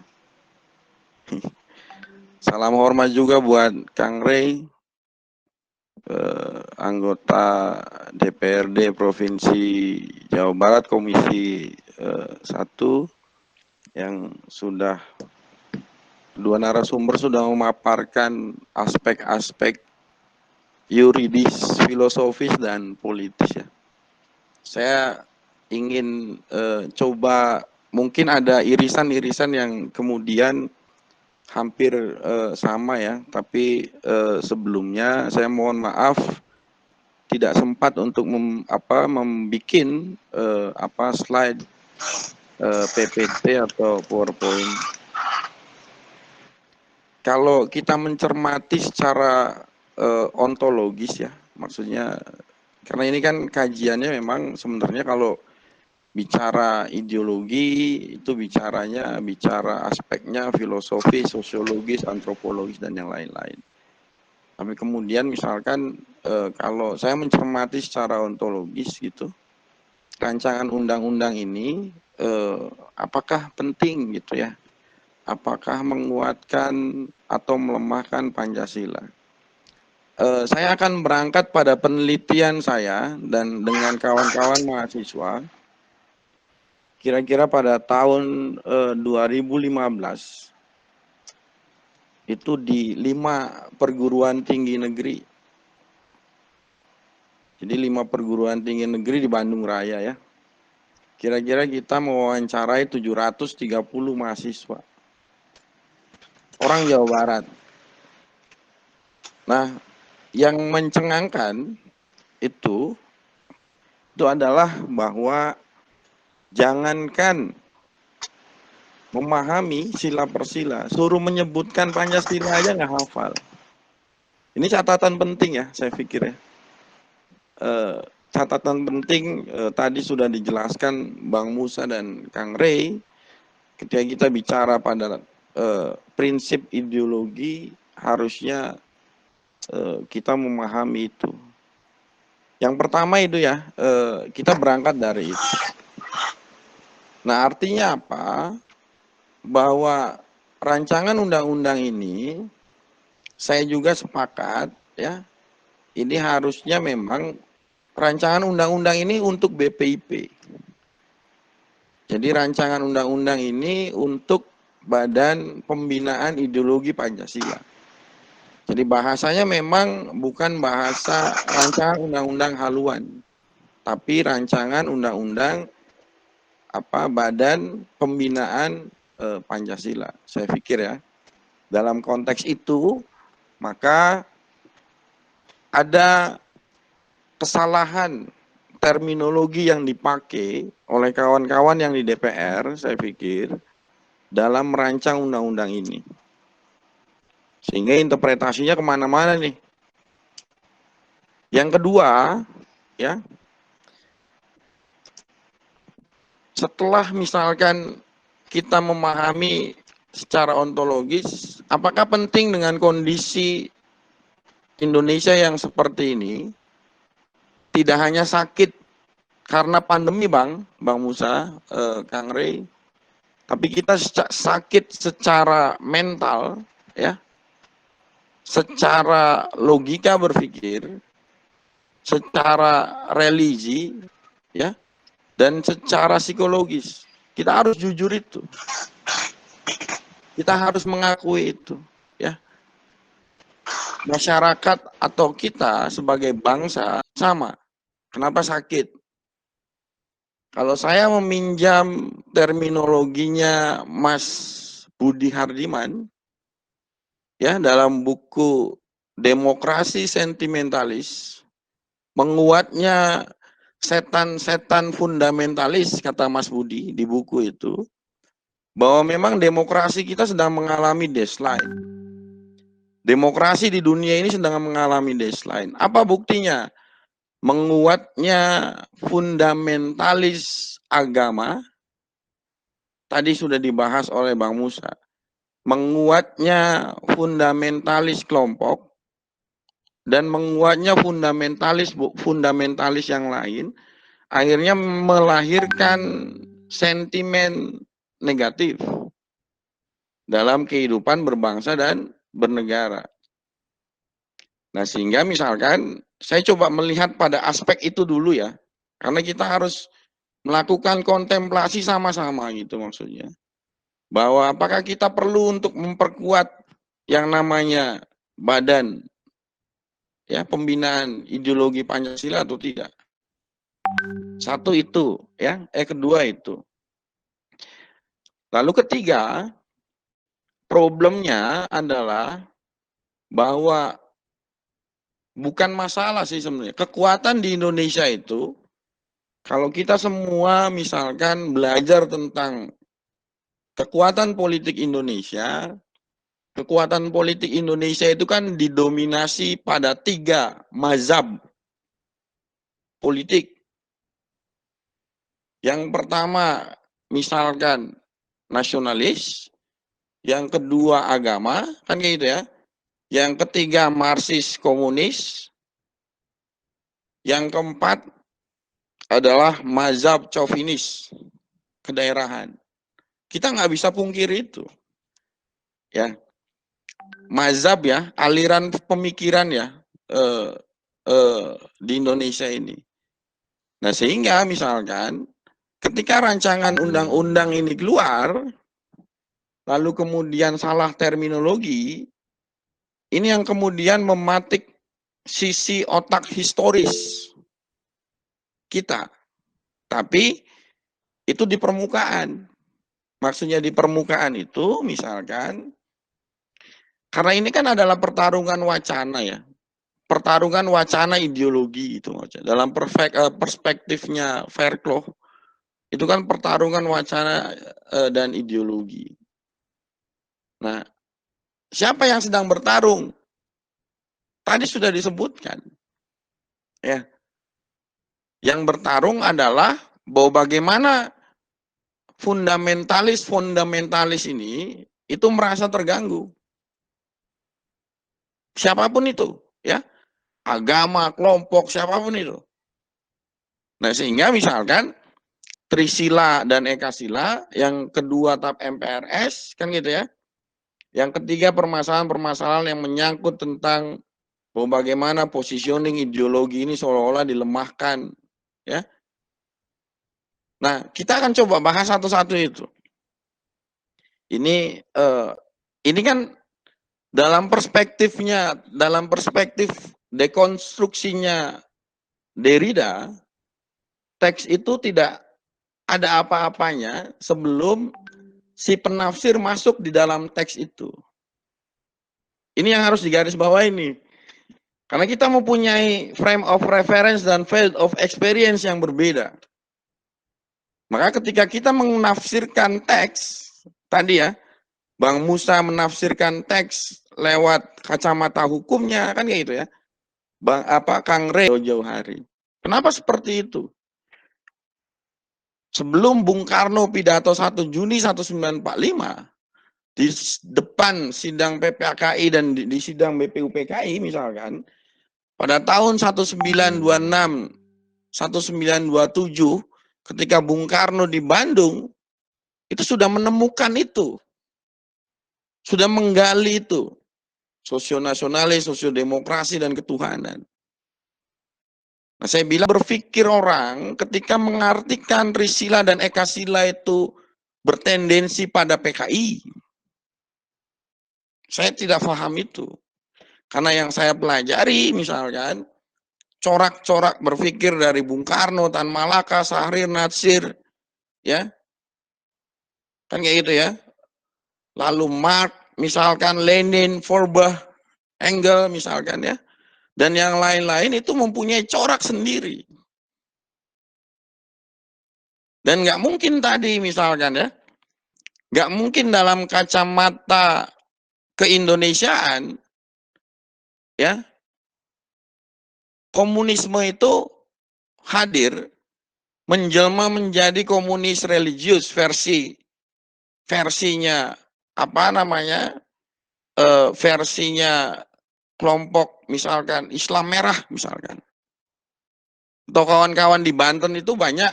Salam hormat juga buat Kang Rey, anggota DPRD Provinsi Jawa Barat Komisi 1 yang sudah, dua narasumber sudah memaparkan aspek-aspek yuridis, filosofis, dan politis ya. Saya ingin coba, mungkin ada irisan-irisan yang kemudian hampir sama ya, tapi sebelumnya saya mohon maaf tidak sempat untuk membuat slide PPT atau PowerPoint. Kalau kita mencermati secara ontologis ya, maksudnya karena ini kan kajiannya memang sebenarnya kalau bicara ideologi itu bicara aspeknya filosofi, sosiologis, antropologis, dan yang lain-lain. Tapi kemudian misalkan kalau saya mencermati secara ontologis gitu, rancangan undang-undang ini apakah penting gitu ya? Apakah menguatkan atau melemahkan Pancasila? Saya akan berangkat pada penelitian saya dan dengan kawan-kawan mahasiswa. Kira-kira pada tahun 2015 itu di 5 perguruan tinggi negeri. Jadi 5 perguruan tinggi negeri di Bandung Raya ya. kira-kira kita mewawancarai 730 mahasiswa. Orang Jawa Barat. Nah, yang mencengangkan itu adalah bahwa jangankan memahami sila per sila, suruh menyebutkan Pancasila aja nggak hafal. Ini catatan penting ya, saya pikir ya. Catatan penting tadi sudah dijelaskan Bang Musa dan Kang Rey. Ketika kita bicara pada prinsip ideologi, harusnya kita memahami itu. Yang pertama itu ya, kita berangkat dari itu. Nah, artinya apa? Bahwa rancangan undang-undang ini, saya juga sepakat ya, ini harusnya memang rancangan undang-undang ini untuk BPIP. Jadi rancangan undang-undang ini untuk Badan Pembinaan Ideologi Pancasila. Jadi bahasanya memang bukan bahasa rancangan undang-undang haluan, tapi rancangan undang-undang Badan Pembinaan Pancasila. Saya pikir ya, dalam konteks itu maka ada kesalahan terminologi yang dipakai oleh kawan-kawan yang di DPR, saya pikir, dalam merancang undang-undang ini. Sehingga interpretasinya kemana-mana nih. Yang kedua, ya, setelah misalkan kita memahami secara ontologis, apakah penting dengan kondisi Indonesia yang seperti ini, tidak hanya sakit karena pandemi Bang Musa, Kang Rey, tapi kita sakit secara mental, ya, secara logika berpikir, secara religi, ya, dan secara psikologis. Kita harus jujur itu. Kita harus mengakui itu, ya. Masyarakat atau kita sebagai bangsa sama. Kenapa sakit? Kalau saya meminjam terminologinya Mas Budi Hardiman, ya, dalam buku Demokrasi Sentimentalis, menguatnya setan-setan fundamentalis, kata Mas Budi di buku itu, bahwa memang demokrasi kita sedang mengalami decline. Demokrasi di dunia ini sedang mengalami decline. Apa buktinya? Menguatnya fundamentalis agama, tadi sudah dibahas oleh Bang Musa. Menguatnya fundamentalis kelompok, dan menguatnya fundamentalis yang lain, akhirnya melahirkan sentimen negatif dalam kehidupan berbangsa dan bernegara. Nah, sehingga misalkan saya coba melihat pada aspek itu dulu ya, karena kita harus melakukan kontemplasi sama-sama gitu maksudnya. Bahwa apakah kita perlu untuk memperkuat yang namanya badan ya pembinaan ideologi Pancasila atau tidak. Satu itu ya, kedua itu. Lalu ketiga, problemnya adalah bahwa bukan masalah sih sebenarnya. Kekuatan di Indonesia itu, kalau kita semua misalkan belajar tentang kekuatan politik Indonesia, kekuatan politik Indonesia itu kan didominasi pada 3 mazhab politik. Yang pertama misalkan nasionalis, yang kedua agama, kan kayak gitu ya. Yang ketiga Marxis komunis, yang keempat adalah mazhab chauvinis, kedaerahan. Kita nggak bisa pungkiri itu. Ya. Mazhab ya, aliran pemikiran ya di Indonesia ini. Nah, sehingga misalkan ketika rancangan undang-undang ini keluar, lalu kemudian salah terminologi, ini yang kemudian mematik sisi otak historis kita. Tapi itu di permukaan. Maksudnya di permukaan itu misalkan, karena ini kan adalah pertarungan wacana ya. Pertarungan wacana ideologi itu dalam perspektifnya Fairclough itu kan pertarungan wacana dan ideologi. Nah, siapa yang sedang bertarung? Tadi sudah disebutkan. Ya. Yang bertarung adalah bahwa bagaimana fundamentalis ini itu merasa terganggu. Siapapun itu, ya. Agama, kelompok, siapapun itu. Nah, sehingga misalkan Trisila dan Ekasila, yang kedua TAP MPRS, kan gitu ya. Yang ketiga permasalahan-permasalahan yang menyangkut tentang bagaimana positioning ideologi ini seolah-olah dilemahkan, ya. Nah, kita akan coba bahas satu-satu itu. Ini kan dalam perspektif dekonstruksinya Derrida, teks itu tidak ada apa-apanya sebelum si penafsir masuk di dalam teks itu. Ini yang harus digarisbawahi ini. Karena kita mempunyai frame of reference dan field of experience yang berbeda. Maka ketika kita menafsirkan teks, tadi ya, Bang Musa menafsirkan teks lewat kacamata hukumnya, kan kayak gitu ya. Kang Rey jauh hari. Kenapa seperti itu? Sebelum Bung Karno pidato 1 Juni 1945, di depan sidang PPAKI dan di sidang BPUPKI misalkan, pada tahun 1926, 1927, ketika Bung Karno di Bandung, itu sudah menemukan itu. Sudah menggali itu. Sosionasionalis, sosiodemokrasi, dan ketuhanan. Nah, saya bilang berpikir orang ketika mengartikan Trisila dan Ekasila itu bertendensi pada PKI. Saya tidak paham itu. Karena yang saya pelajari misalkan, corak-corak berpikir dari Bung Karno, Tan Malaka, Syahrir, Natsir, ya. Kan kayak gitu ya. Lalu Marx, misalkan Lenin, Feuerbach, Engels misalkan ya. Dan yang lain-lain itu mempunyai corak sendiri. Dan nggak mungkin tadi misalkan ya, nggak mungkin dalam kacamata keindonesiaan, ya, komunisme itu hadir menjelma menjadi komunis religius versinya apa namanya, versinya kelompok misalkan Islam Merah misalkan, atau kawan-kawan di Banten itu banyak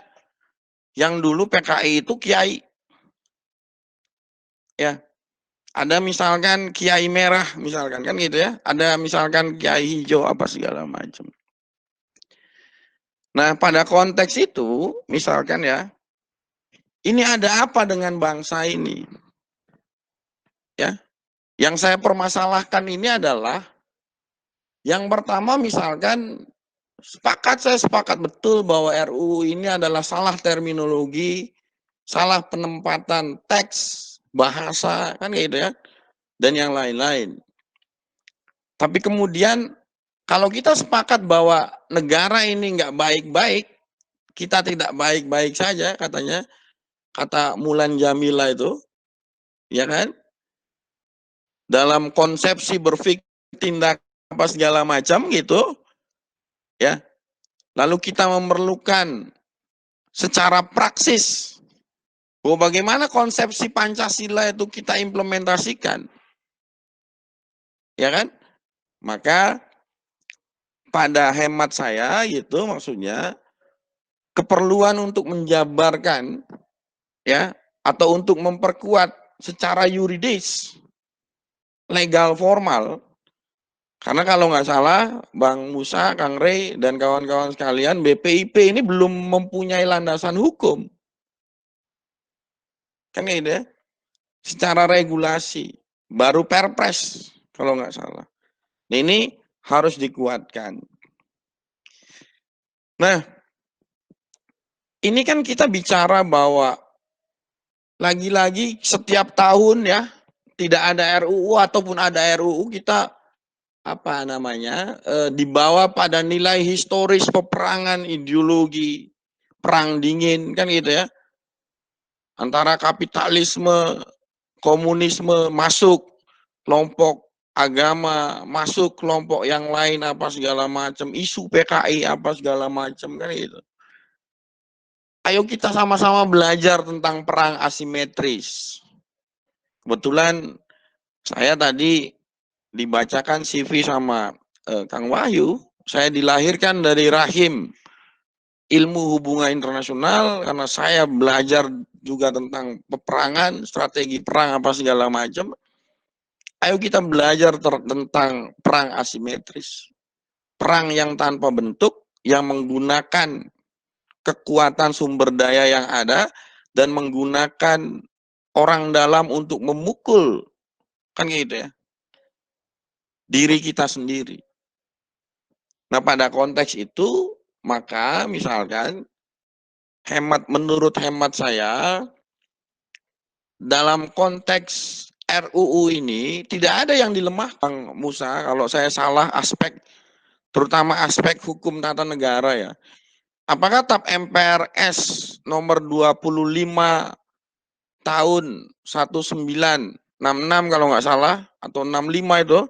yang dulu PKI itu kiai, ya. Ada misalkan kiai merah misalkan, kan gitu ya. Ada misalkan kiai hijau apa segala macam. Nah, pada konteks itu misalkan ya, ini ada apa dengan bangsa ini? Ya. Yang saya permasalahkan ini adalah yang pertama misalkan saya sepakat betul bahwa RUU ini adalah salah terminologi, salah penempatan teks, bahasa, kan kayak gitu ya. Dan yang lain-lain. Tapi kemudian kalau kita sepakat bahwa negara ini nggak baik-baik, kita tidak baik-baik saja katanya, kata Mulan Jamila itu, ya kan? Dalam konsepsi berpikir tindak apa segala macam gitu, ya. Lalu kita memerlukan secara praksis bahwa bagaimana konsepsi Pancasila itu kita implementasikan, ya kan? Maka pada hemat saya gitu maksudnya keperluan untuk menjabarkan ya atau untuk memperkuat secara yuridis legal formal, karena kalau nggak salah Bang Musa, Kang Rey dan kawan-kawan sekalian, BPIP ini belum mempunyai landasan hukum kan gitu ya, secara regulasi baru Perpres kalau nggak salah. Nah, ini harus dikuatkan. Nah, ini kan kita bicara bahwa lagi-lagi setiap tahun ya tidak ada RUU ataupun ada RUU kita apa namanya dibawa pada nilai historis peperangan ideologi perang dingin kan gitu ya, antara kapitalisme komunisme masuk kelompok agama, masuk kelompok yang lain apa segala macam, isu PKI apa segala macam kan gitu. Ayo kita sama-sama belajar tentang perang asimetris. Kebetulan saya tadi dibacakan CV sama Kang Wahyu, saya dilahirkan dari rahim ilmu hubungan internasional karena saya belajar juga tentang peperangan, strategi perang apa segala macam. Ayo kita belajar tentang perang asimetris. Perang yang tanpa bentuk, yang menggunakan kekuatan sumber daya yang ada, dan menggunakan orang dalam untuk memukul, kan gitu ya, diri kita sendiri. Nah pada konteks itu, maka misalkan, menurut hemat saya, dalam konteks RUU ini tidak ada yang dilemahkan, Musa. Kalau saya salah aspek, terutama aspek hukum tata negara ya. Apakah TAP MPRS nomor 25 tahun 1966 kalau nggak salah atau 65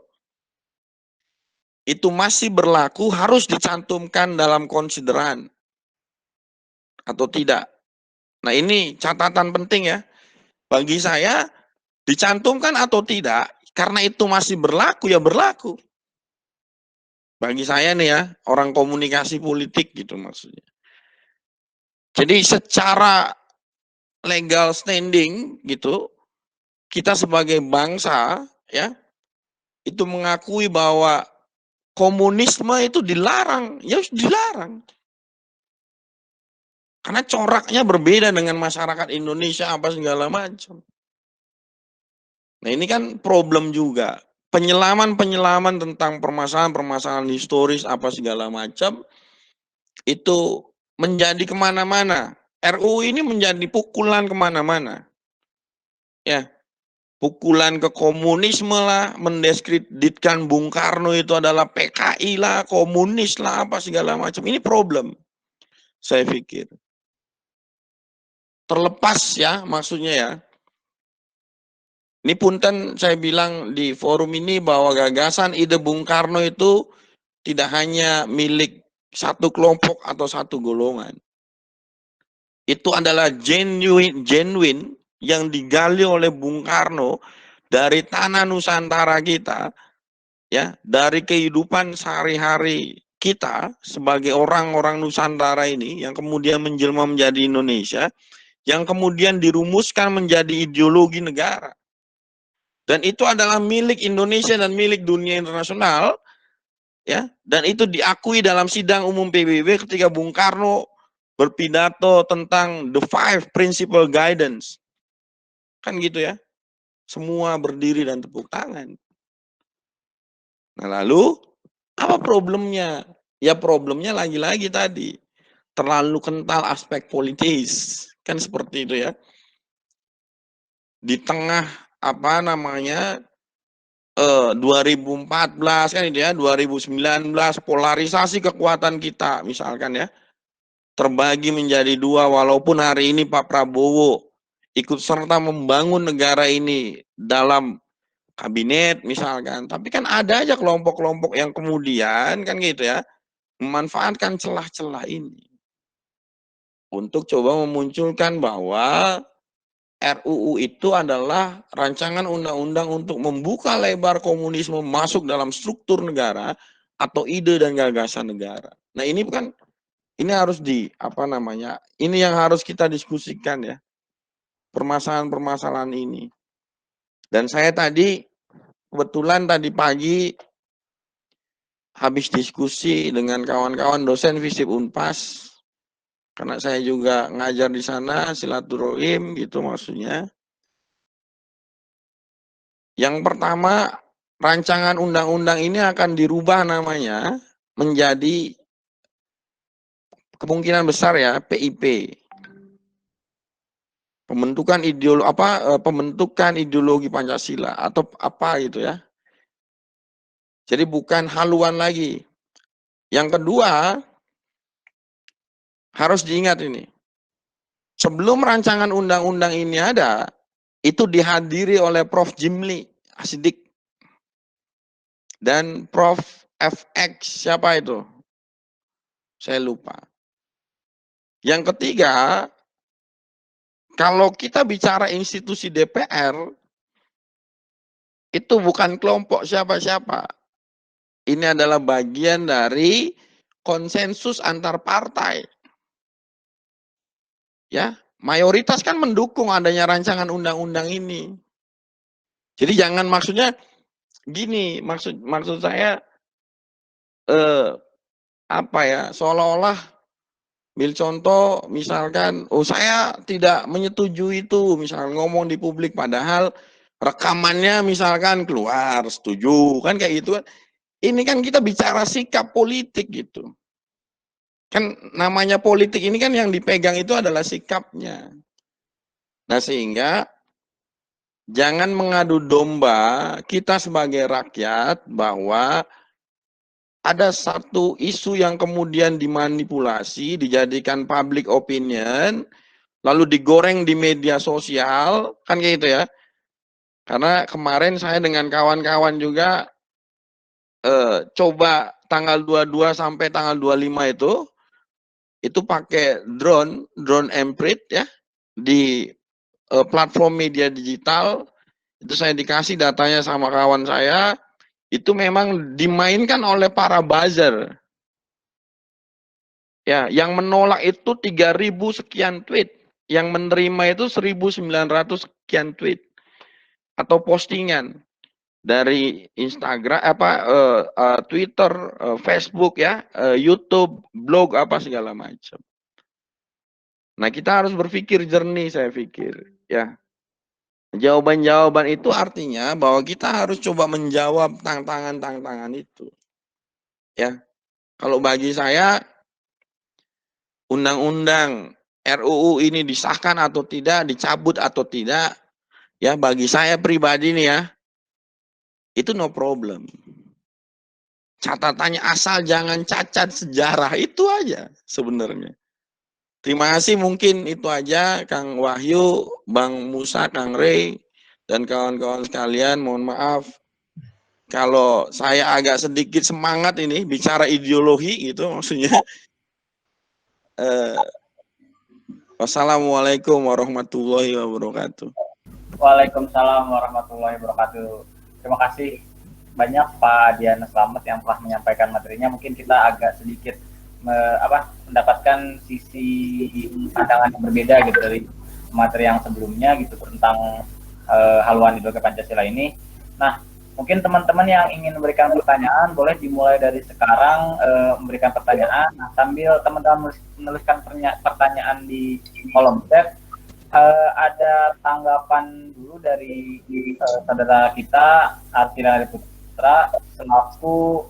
itu masih berlaku harus dicantumkan dalam konsideran atau tidak? Nah ini catatan penting ya. Bagi saya dicantumkan atau tidak, karena itu masih berlaku ya berlaku. Bagi saya nih ya, orang komunikasi politik gitu maksudnya. Jadi secara legal standing gitu, kita sebagai bangsa ya, itu mengakui bahwa komunisme itu dilarang, ya dilarang. Karena coraknya berbeda dengan masyarakat Indonesia apa segala macam. Nah ini kan problem juga. Penyelaman tentang permasalahan historis apa segala macam itu menjadi kemana-mana. RUU ini menjadi pukulan kemana-mana. Ya, pukulan ke komunisme lah, mendiskreditkan Bung Karno itu adalah PKI lah, komunis lah, apa segala macam. Ini problem, saya pikir. Terlepas ya, maksudnya ya. Ini punten saya bilang di forum ini bahwa gagasan ide Bung Karno itu tidak hanya milik satu kelompok atau satu golongan. Itu adalah genuine yang digali oleh Bung Karno dari tanah Nusantara kita, ya, dari kehidupan sehari-hari kita sebagai orang-orang Nusantara ini yang kemudian menjelma menjadi Indonesia, yang kemudian dirumuskan menjadi ideologi negara. Dan itu adalah milik Indonesia dan milik dunia internasional, ya, dan itu diakui dalam sidang umum PBB ketika Bung Karno berpidato tentang the 5 principal guidance. Kan gitu ya. Semua berdiri dan tepuk tangan. Nah lalu, apa problemnya? Ya problemnya lagi-lagi tadi. Terlalu kental aspek politis. Kan seperti itu ya. Di tengah, apa namanya, 2014 kan itu ya, 2019, polarisasi kekuatan kita misalkan ya. Terbagi menjadi dua, walaupun hari ini Pak Prabowo ikut serta membangun negara ini dalam kabinet misalkan, tapi kan ada aja kelompok-kelompok yang kemudian kan gitu ya, memanfaatkan celah-celah ini untuk coba memunculkan bahwa RUU itu adalah rancangan undang-undang untuk membuka lebar komunisme masuk dalam struktur negara atau ide dan gagasan negara. Nah ini kan, ini harus apa namanya, ini yang harus kita diskusikan ya, permasalahan-permasalahan ini. Dan saya tadi kebetulan tadi pagi habis diskusi dengan kawan-kawan dosen FISIP Unpas, karena saya juga ngajar di sana, silaturahim gitu maksudnya. Yang pertama, rancangan undang-undang ini akan dirubah namanya menjadi kemungkinan besar ya PIP. Pembentukan ideologi Pancasila atau apa gitu ya. Jadi bukan haluan lagi. Yang kedua, harus diingat ini. Sebelum rancangan undang-undang ini ada, itu dihadiri oleh Prof. Jimli Asidik dan Prof. FX, siapa itu? Saya lupa. Yang ketiga, kalau kita bicara institusi DPR, itu bukan kelompok siapa-siapa. Ini adalah bagian dari konsensus antar partai. Ya, mayoritas kan mendukung adanya rancangan undang-undang ini. Jadi jangan maksudnya gini, maksud saya apa ya, seolah-olah ambil contoh misalkan, oh saya tidak menyetujui itu, misalkan ngomong di publik padahal rekamannya misalkan keluar setuju, kan kayak gitu kan. Ini kan kita bicara sikap politik gitu. Kan namanya politik ini kan yang dipegang itu adalah sikapnya. Nah sehingga jangan mengadu domba kita sebagai rakyat bahwa ada satu isu yang kemudian dimanipulasi, dijadikan public opinion, lalu digoreng di media sosial, kan kayak gitu ya. Karena kemarin saya dengan kawan-kawan juga coba tanggal 22 sampai tanggal 25 itu pakai drone emprit ya, di platform media digital, itu saya dikasih datanya sama kawan saya, itu memang dimainkan oleh para buzzer. Ya, yang menolak itu 3.000 sekian tweet, yang menerima itu 1.900 sekian tweet atau postingan dari Instagram, Twitter, Facebook ya, YouTube, blog apa segala macam. Nah, kita harus berpikir jernih, saya pikir ya. Jawaban-jawaban itu artinya bahwa kita harus coba menjawab tantangan-tantangan itu. Ya. Kalau bagi saya undang-undang RUU ini disahkan atau tidak, dicabut atau tidak, ya bagi saya pribadi nih ya, itu no problem. Catatannya asal jangan cacat sejarah, itu aja sebenarnya. Terima kasih, mungkin itu aja Kang Wahyu, Bang Musa, Kang Rey, dan kawan-kawan sekalian. Mohon maaf kalau saya agak sedikit semangat ini bicara ideologi gitu maksudnya. Wassalamualaikum warahmatullahi wabarakatuh. Waalaikumsalam warahmatullahi wabarakatuh. Terima kasih banyak Pak Diana Slamet yang telah menyampaikan materinya. Mungkin kita agak sedikit mendapatkan sisi pandangan yang berbeda gitu dari materi yang sebelumnya gitu tentang haluan ideologi Pancasila ini. Nah, mungkin teman-teman yang ingin memberikan pertanyaan boleh dimulai dari sekarang memberikan pertanyaan. Nah, sambil teman-teman menuliskan pertanyaan di kolom chat, ada tanggapan dulu dari saudara kita Artina Putra selaku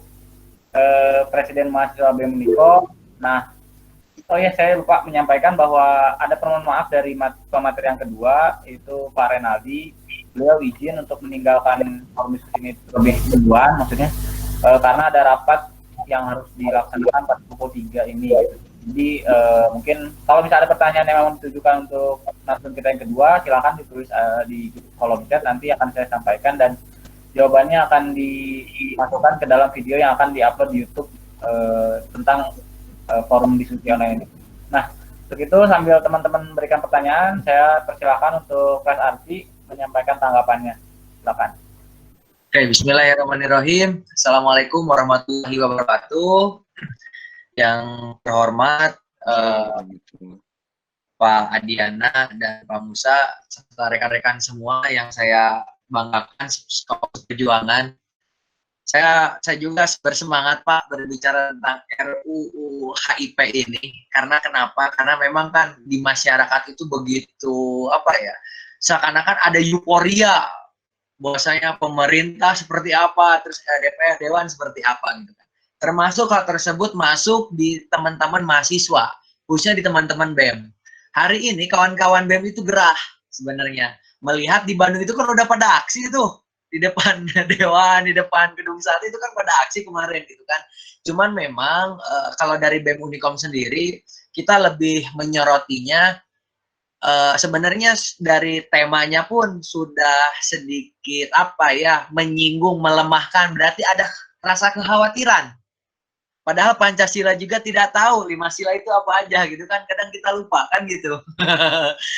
Presiden Mahasiswa BEM Uniko. Nah, saya lupa menyampaikan bahwa ada permohonan maaf dari pemateri yang kedua, yaitu Pak Renaldi. Beliau izin untuk meninggalkan forum diskusi ini lebih duluan, maksudnya karena ada rapat yang harus dilaksanakan pada pukul 3 ini. Gitu. Jadi mungkin kalau misalnya ada pertanyaan yang memang ditujukan untuk narasumber kita yang kedua, silakan ditulis di kolom chat, nanti akan saya sampaikan dan jawabannya akan dimasukkan ke dalam video yang akan diupload di YouTube tentang forum diskusi online ini. Nah, begitu sambil teman-teman memberikan pertanyaan, saya persilakan untuk Mas Arfi menyampaikan tanggapannya. Silakan. Oke, bismillahirrahmanirrahim. Assalamualaikum warahmatullahi wabarakatuh. Yang terhormat Pak Adiana dan Pak Musa serta rekan-rekan semua yang saya banggakan perjuangan. Saya juga bersemangat Pak berbicara tentang RUU HIP ini. Karena kenapa? Karena memang kan di masyarakat itu begitu seakan-akan ada euforia bahwasanya pemerintah seperti apa, terus DPR Dewan seperti apa gitu kan. termasuk hal tersebut masuk di teman-teman mahasiswa, khususnya di teman-teman BEM. Hari ini kawan-kawan BEM itu gerah sebenarnya. Melihat di Bandung itu kan udah pada aksi tuh. Di depan Dewan, di depan Gedung Sate itu kan pada aksi kemarin gitu kan. Cuman memang kalau dari BEM Unikom sendiri, kita lebih menyorotinya sebenarnya dari temanya pun sudah sedikit apa ya, menyinggung, melemahkan, berarti ada rasa kekhawatiran. Padahal Pancasila juga tidak tahu 5 sila itu apa aja gitu kan, kadang kita lupa kan gitu.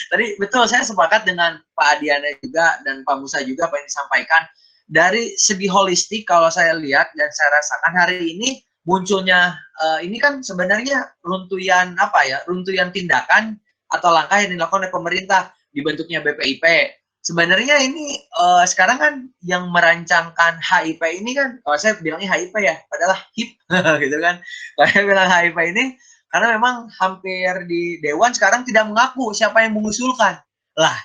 Tadi betul, saya sepakat dengan Pak Adiana juga dan Pak Musa juga apa yang disampaikan. Dari segi holistik kalau saya lihat dan saya rasakan hari ini munculnya ini kan sebenarnya runtuyan apa ya, runtuyan tindakan atau langkah yang dilakukan oleh pemerintah dibentuknya BPIP. Sebenarnya ini sekarang kan yang merancangkan HIP ini kan, kalau saya bilangnya HIP ya, padahal HIP gitu kan. Kalau saya bilang HIP ini karena memang hampir di Dewan sekarang tidak mengaku siapa yang mengusulkan. Lah,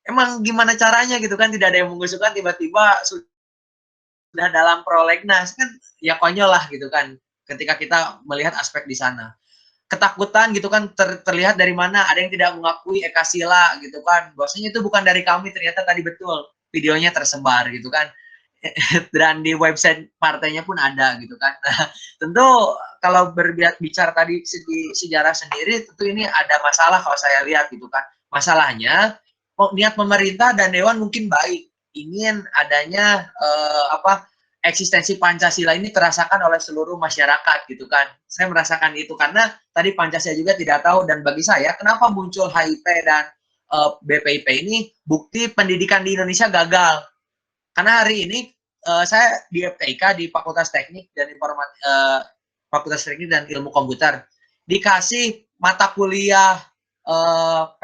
emang gimana caranya gitu kan, tidak ada yang mengusulkan, tiba-tiba sudah dalam prolegnas kan, ya konyol lah gitu kan ketika kita melihat aspek di sana. Ketakutan gitu kan terlihat dari mana, ada yang tidak mengakui Ekasila gitu kan, bahwasanya itu bukan dari kami, ternyata tadi betul videonya tersebar gitu kan. Dan di website partainya pun ada gitu kan. Nah, tentu kalau berbicara tadi segi sejarah sendiri, tentu ini ada masalah kalau saya lihat gitu kan. Masalahnya niat pemerintah dan Dewan mungkin baik, ingin adanya eksistensi Pancasila ini terasakan oleh seluruh masyarakat gitu kan. Saya merasakan itu karena tadi Pancasila juga tidak tahu, dan bagi saya kenapa muncul HIP dan BPIP ini bukti pendidikan di Indonesia gagal. Karena hari ini saya di FTIK di Fakultas Teknik dan Fakultas Teknik dan Ilmu Komputer dikasih mata kuliah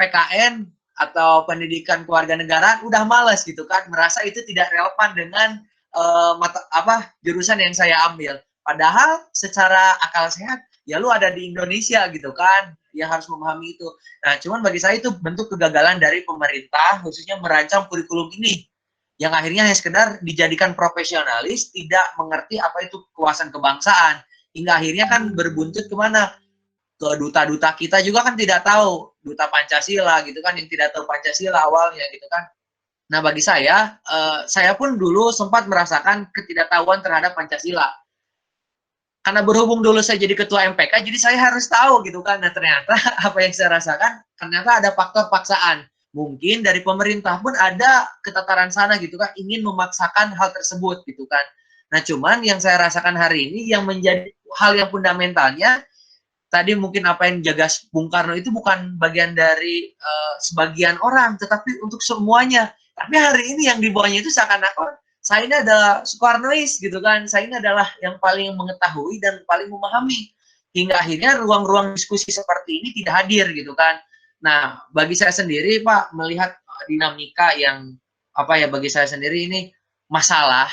PKN atau pendidikan kewarganegaraan udah malas gitu kan, merasa itu tidak relevan dengan jurusan yang saya ambil. Padahal secara akal sehat ya lu ada di Indonesia gitu kan, ya harus memahami itu. Nah, cuman bagi saya itu bentuk kegagalan dari pemerintah khususnya merancang kurikulum ini yang akhirnya hanya sekedar dijadikan profesionalis, tidak mengerti apa itu kewawasan kebangsaan, hingga akhirnya kan berbuntut kemana? Ke duta-duta kita juga kan tidak tahu, duta Pancasila gitu kan, yang tidak tahu Pancasila awalnya gitu kan. Nah, bagi saya pun dulu sempat merasakan ketidaktahuan terhadap Pancasila. Karena berhubung dulu saya jadi ketua MPK, jadi saya harus tahu gitu kan. Nah, ternyata apa yang saya rasakan, ternyata ada faktor paksaan. Mungkin dari pemerintah pun ada ketataran sana gitu kan, ingin memaksakan hal tersebut gitu kan. Nah, cuman yang saya rasakan hari ini yang menjadi hal yang fundamentalnya, tadi mungkin apa yang dijaga Bung Karno itu bukan bagian dari sebagian orang, tetapi untuk semuanya. Tapi hari ini yang dibawahnya itu seakan-akan saya ini adalah Soekarnois gitu kan, saya ini adalah yang paling mengetahui dan paling memahami. Hingga akhirnya ruang-ruang diskusi seperti ini tidak hadir gitu kan. Nah, bagi saya sendiri Pak, melihat dinamika yang bagi saya sendiri ini masalah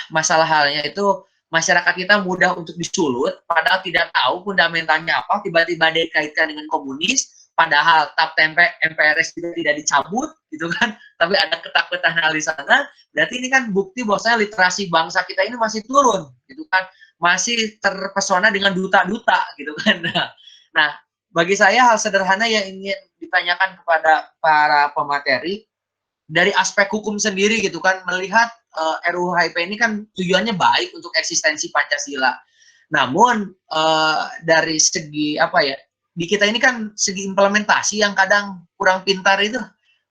halnya itu masyarakat kita mudah untuk disulut, padahal tidak tahu fundamentalnya apa, tiba-tiba dikaitkan dengan komunis, padahal tap tempe MPRS juga tidak dicabut, gitu kan, tapi ada ketakutan hal di sana, berarti ini kan bukti bahwasanya literasi bangsa kita ini masih turun, gitu kan, masih terpesona dengan duta-duta, gitu kan. Nah, bagi saya hal sederhana yang ingin ditanyakan kepada para pemateri, dari aspek hukum sendiri gitu kan, melihat RUU HIP ini kan tujuannya baik untuk eksistensi Pancasila. Namun dari segi di kita ini kan segi implementasi yang kadang kurang pintar itu,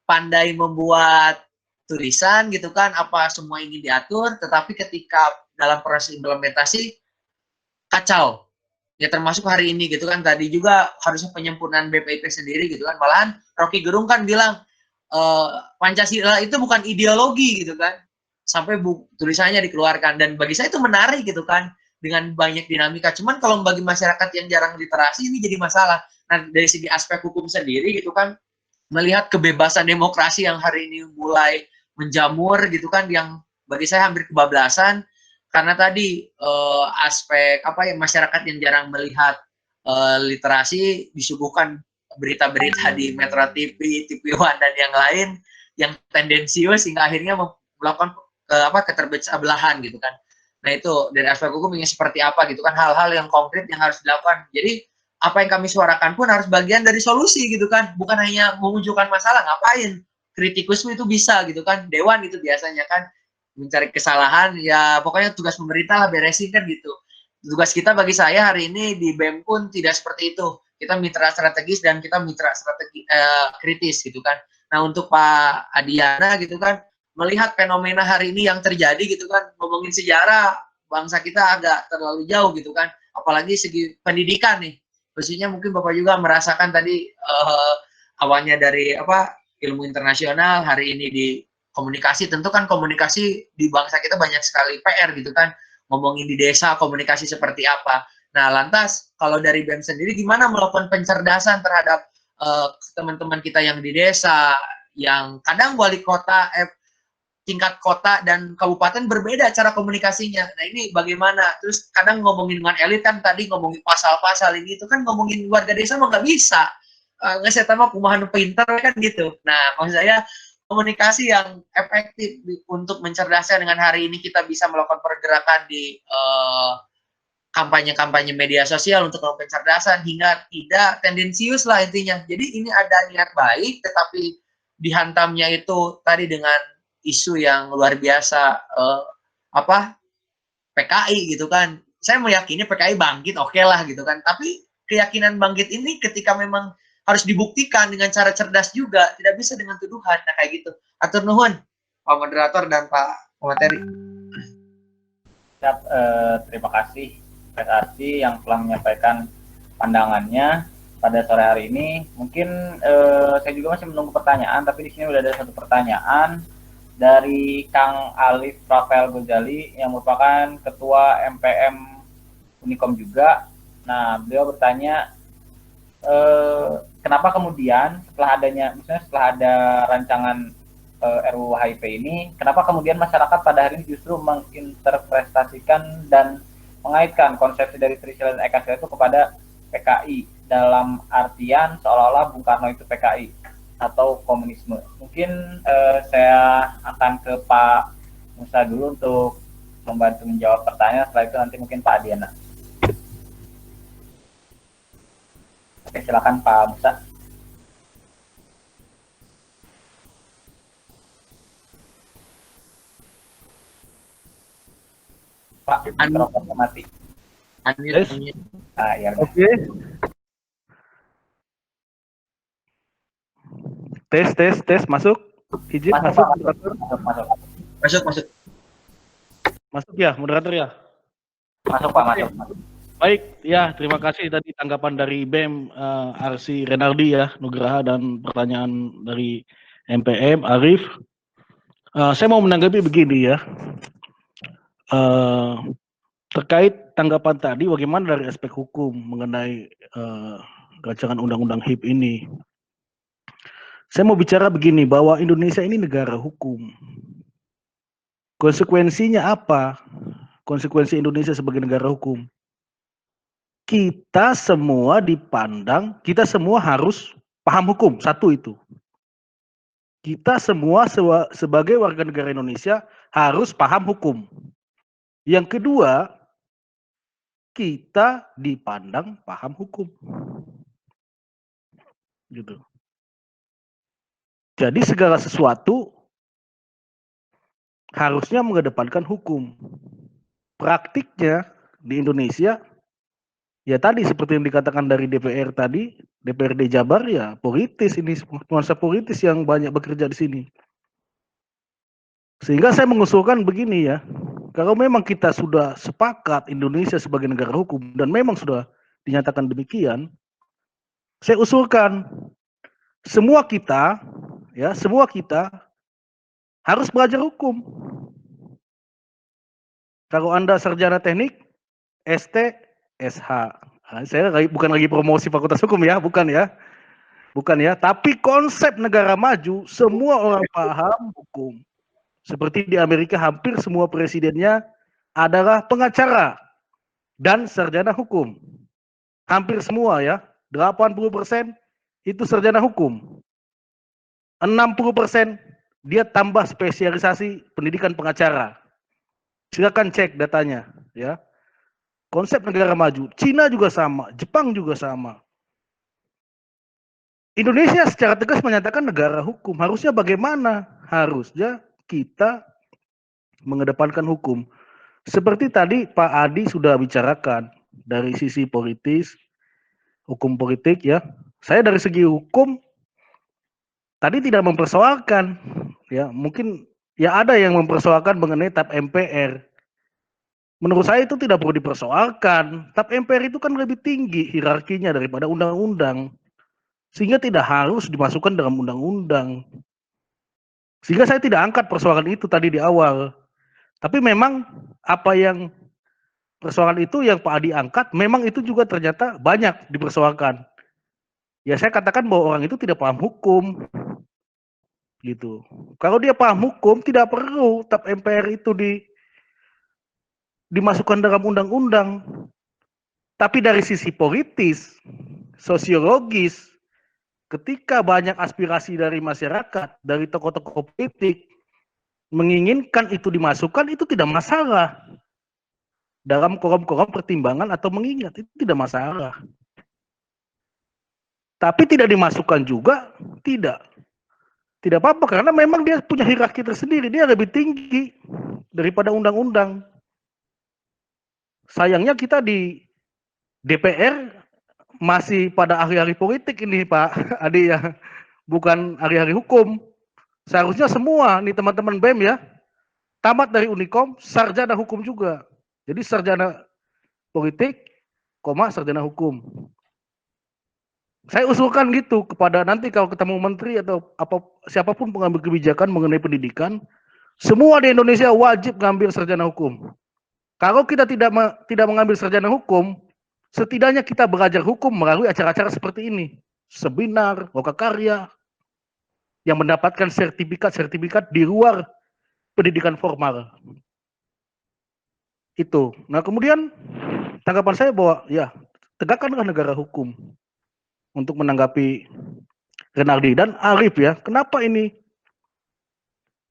pandai membuat tulisan gitu kan, apa semua ingin diatur, tetapi ketika dalam proses implementasi kacau. Ya termasuk hari ini gitu kan, tadi juga harusnya penyempurnaan BPIP sendiri gitu kan, malahan Rocky Gerung kan bilang Pancasila itu bukan ideologi gitu kan, sampai tulisannya dikeluarkan, dan bagi saya itu menarik gitu kan, dengan banyak dinamika. Cuman kalau bagi masyarakat yang jarang literasi ini jadi masalah. Nah, dari segi aspek hukum sendiri gitu kan, melihat kebebasan demokrasi yang hari ini mulai menjamur gitu kan, yang bagi saya hampir kebablasan karena tadi aspek masyarakat yang jarang melihat literasi disuguhkan berita-berita di Metro TV, TV One dan yang lain yang tendensius hingga akhirnya melakukan keterbelahan gitu kan. Nah itu dari aspek hukum ingin seperti apa gitu kan, hal-hal yang konkret yang harus dilakukan. Jadi apa yang kami suarakan pun harus bagian dari solusi gitu kan, bukan hanya memunculkan masalah. Ngapain kritikusme itu bisa gitu kan, dewan itu biasanya kan mencari kesalahan, ya pokoknya tugas pemerintah lah beresin kan gitu. Tugas kita bagi saya hari ini di BEM pun tidak seperti itu. Kita mitra strategis dan kita mitra strategi kritis gitu kan. Nah untuk Pak Adiana gitu kan, melihat fenomena hari ini yang terjadi gitu kan, ngomongin sejarah bangsa kita agak terlalu jauh gitu kan, apalagi segi pendidikan nih, khususnya mungkin Bapak juga merasakan tadi awalnya dari apa ilmu internasional, hari ini di komunikasi. Tentu kan komunikasi di bangsa kita banyak sekali PR gitu kan, ngomongin di desa komunikasi seperti apa. Nah lantas kalau dari BEM sendiri gimana melakukan pencerdasan terhadap teman-teman kita yang di desa, yang kadang wali kota tingkat kota dan kabupaten berbeda cara komunikasinya. Nah ini bagaimana? Terus kadang ngomongin dengan elit kan, tadi ngomongin pasal-pasal ini itu kan ngomongin warga desa mah nggak bisa. Nggak mah kumahan pinter kan gitu. Nah maksud saya komunikasi yang efektif untuk mencerdaskan dengan hari ini kita bisa melakukan pergerakan di kampanye-kampanye media sosial untuk melakukan pencerdasan hingga tidak tendensius lah intinya. Jadi ini ada niat baik tetapi dihantamnya itu tadi dengan isu yang luar biasa PKI gitu kan. Saya meyakini PKI bangkit oke lah gitu kan. Tapi keyakinan bangkit ini ketika memang harus dibuktikan dengan cara cerdas juga, tidak bisa dengan tuduhan. Nah kayak gitu. Atur nuhun Pak Moderator dan Pak Pemateri. Terima kasih Mas Arsi yang telah menyampaikan pandangannya pada sore hari ini. Mungkin saya juga masih menunggu pertanyaan, tapi di sini sudah ada satu pertanyaan dari Kang Alif Rafael Gozali yang merupakan Ketua MPM Unikom juga. Nah, beliau bertanya, kenapa kemudian setelah ada rancangan RUU HIP ini, kenapa kemudian masyarakat pada hari ini justru menginterpretasikan dan mengaitkan konsepsi dari Trisila dan Eka Sila itu kepada PKI dalam artian seolah-olah Bung Karno itu PKI atau komunisme. Mungkin saya akan ke Pak Musa dulu untuk membantu menjawab pertanyaan, setelah itu nanti mungkin Pak Adiana. Oke, silakan Pak Musa. Pak, mikrofonnya mati. Yes. Ya. Oke. Tes masuk. Izin masuk. Masuk ya, moderator ya. Masuk Pak, masuk. Baik, ya terima kasih tadi tanggapan dari BEM Arsi Renardi ya, Nugraha, dan pertanyaan dari MPM Arif. Saya mau menanggapi begini ya. Terkait tanggapan tadi, bagaimana dari aspek hukum mengenai rancangan undang-undang HIP ini. Saya mau bicara begini, bahwa Indonesia ini negara hukum. Konsekuensinya apa? Konsekuensi Indonesia sebagai negara hukum. Kita semua dipandang, kita semua harus paham hukum, satu itu. Kita semua sebagai warga negara Indonesia harus paham hukum. Yang kedua, kita dipandang paham hukum. Gitu. Jadi segala sesuatu harusnya mengedepankan hukum. Praktiknya di Indonesia, ya tadi seperti yang dikatakan dari DPR tadi, DPRD Jabar ya politis, ini nuansa politis yang banyak bekerja di sini. Sehingga saya mengusulkan begini ya, kalau memang kita sudah sepakat Indonesia sebagai negara hukum dan memang sudah dinyatakan demikian, saya usulkan semua kita harus belajar hukum. Kalau Anda sarjana teknik, ST, SH. Saya bukan lagi promosi fakultas hukum ya, bukan ya. Tapi konsep negara maju, semua orang paham hukum. Seperti di Amerika, hampir semua presidennya adalah pengacara dan sarjana hukum. Hampir semua ya, 80% itu sarjana hukum. 60% dia tambah spesialisasi pendidikan pengacara. Silakan cek datanya, ya. Konsep negara maju, Cina juga sama, Jepang juga sama. Indonesia secara tegas menyatakan negara hukum. Harusnya bagaimana? Harusnya kita mengedepankan hukum. Seperti tadi Pak Adi sudah bicarakan dari sisi politis, hukum politik ya. Saya dari segi hukum tadi tidak mempersoalkan, ya mungkin ya ada yang mempersoalkan mengenai tap MPR. Menurut saya itu tidak perlu dipersoalkan. Tap MPR itu kan lebih tinggi hierarkinya daripada undang-undang. Sehingga tidak harus dimasukkan dalam undang-undang. Sehingga saya tidak angkat persoalan itu tadi di awal. Tapi memang apa yang persoalan itu yang Pak Adi angkat, memang itu juga ternyata banyak dipersoalkan. Ya saya katakan bahwa orang itu tidak paham hukum. Gitu. Kalau dia paham hukum, tidak perlu tap MPR itu dimasukkan dalam undang-undang. Tapi dari sisi politis, sosiologis, ketika banyak aspirasi dari masyarakat, dari tokoh-tokoh politik, menginginkan itu dimasukkan, itu tidak masalah. Dalam kolom-kolom pertimbangan atau mengingat, itu tidak masalah. Tapi tidak dimasukkan juga, tidak. Tidak apa-apa, karena memang dia punya hierarki tersendiri, dia lebih tinggi daripada undang-undang. Sayangnya kita di DPR masih pada ahli-ahli politik ini Pak Adi ya, bukan ahli-ahli hukum. Seharusnya semua nih teman-teman BEM ya, tamat dari Unikom, sarjana hukum juga. Jadi sarjana politik, sarjana hukum. Saya usulkan gitu kepada nanti kalau ketemu menteri atau siapapun pengambil kebijakan mengenai pendidikan, semua di Indonesia wajib mengambil sarjana hukum. Kalau kita tidak mengambil sarjana hukum, setidaknya kita belajar hukum melalui acara-acara seperti ini. Seminar, lokakarya, yang mendapatkan sertifikat di luar pendidikan formal. Itu. Nah kemudian tanggapan saya bahwa ya tegakkanlah negara hukum untuk menanggapi Renaldi dan Arif ya. Kenapa ini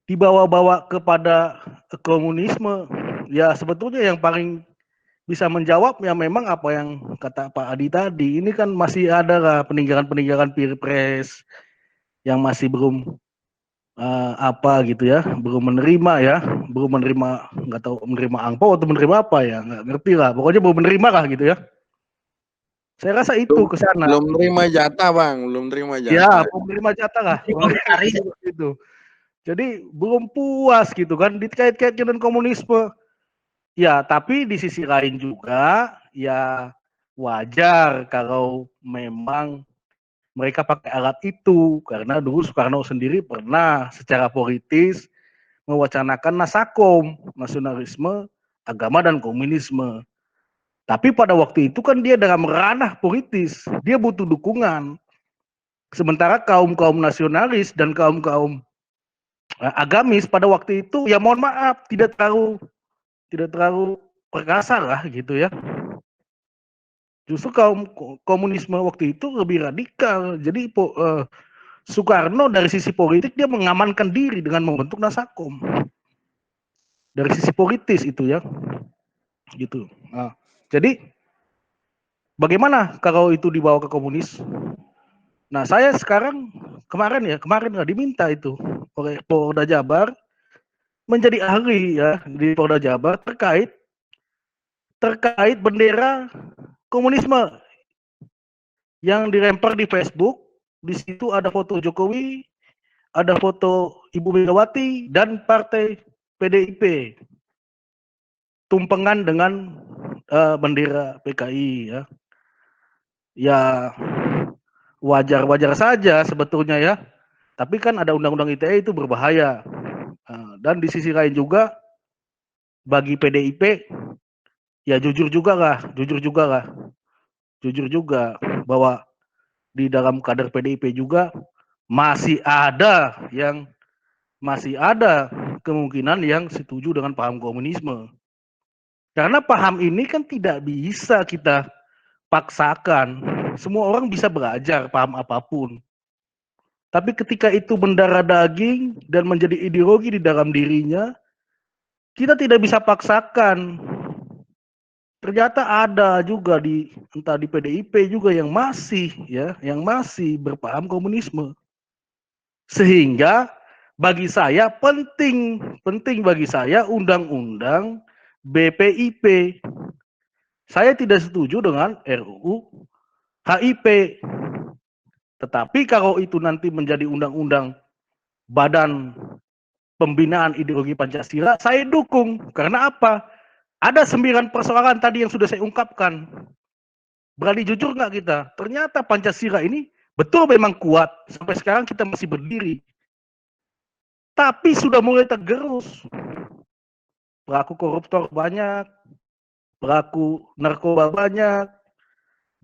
dibawa-bawa kepada komunisme? Ya sebetulnya yang paling bisa menjawab ya memang apa yang kata Pak Adi tadi. Ini kan masih ada lah peninggalan-peninggalan Pilpres yang masih belum gitu ya, belum menerima ya, belum menerima, nggak tahu menerima angpau atau menerima apa ya, nggak ngerti lah. Pokoknya belum menerima lah gitu ya. Saya rasa itu ke sana. Belum terima jatah Bang, belum terima jatah. Ya, belum menerima jatah lah. Gitu. Jadi belum puas gitu kan, dikait-kaitkan dengan komunisme. Ya, tapi di sisi lain juga ya wajar kalau memang mereka pakai alat itu karena dulu Soekarno sendiri pernah secara politis mewacanakan nasakom, nasionalisme, agama dan komunisme. Tapi pada waktu itu kan dia dalam ranah politis, dia butuh dukungan. Sementara kaum-kaum nasionalis dan kaum-kaum agamis pada waktu itu ya mohon maaf tidak terlalu perkasa lah gitu ya. Justru kaum komunisme waktu itu lebih radikal. Jadi Soekarno dari sisi politik dia mengamankan diri dengan membentuk nasakom. Dari sisi politis itu ya. Gitu. Nah, jadi bagaimana kalau itu dibawa ke komunis? Nah, saya sekarang kemarin lah diminta itu oleh Polda Jabar menjadi ahli ya di Polda Jabar terkait bendera komunisme yang dilempar di Facebook. Di situ ada foto Jokowi, ada foto Ibu Megawati dan partai PDIP tumpengan dengan bendera PKI ya. Ya wajar-wajar saja sebetulnya ya. Tapi kan ada undang-undang ITE itu berbahaya. Dan di sisi lain juga bagi PDIP ya jujur juga bahwa di dalam kader PDIP juga masih ada kemungkinan yang setuju dengan paham komunisme. Karena paham ini kan tidak bisa kita paksakan. Semua orang bisa belajar paham apapun. Tapi ketika itu mendarah daging dan menjadi ideologi di dalam dirinya, kita tidak bisa paksakan. Ternyata ada juga entah di PDIP juga yang masih berpaham komunisme. Sehingga bagi saya penting bagi saya undang-undang BPIP. Saya tidak setuju dengan RUU HIP. Tetapi kalau itu nanti menjadi undang-undang Badan Pembinaan Ideologi Pancasila, saya dukung. Karena apa? Ada 9 persoalan tadi yang sudah saya ungkapkan. Berani jujur nggak kita? Ternyata Pancasila ini betul memang kuat. Sampai sekarang kita masih berdiri. Tapi sudah mulai tergerus. Pelaku koruptor banyak, pelaku narkoba banyak,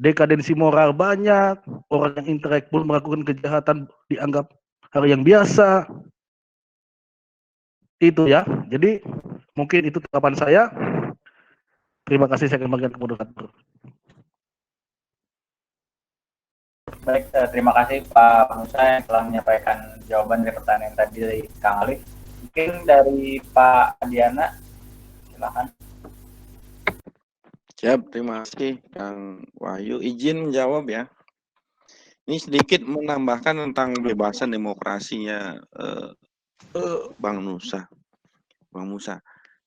dekadensi moral banyak, orang yang intelektual melakukan kejahatan dianggap hal yang biasa. Itu ya. Jadi mungkin itu tanggapan saya. Terima kasih, saya kembalikan ke moderator. Baik, terima kasih Pak Musa yang telah menyampaikan jawaban dari pertanyaan tadi dari Kang Alif. Mungkin dari Pak Adiana, silakan. Siap, terima kasih Kang Wahyu. Izin menjawab ya. Ini sedikit menambahkan tentang kebebasan demokrasinya Bang Musa.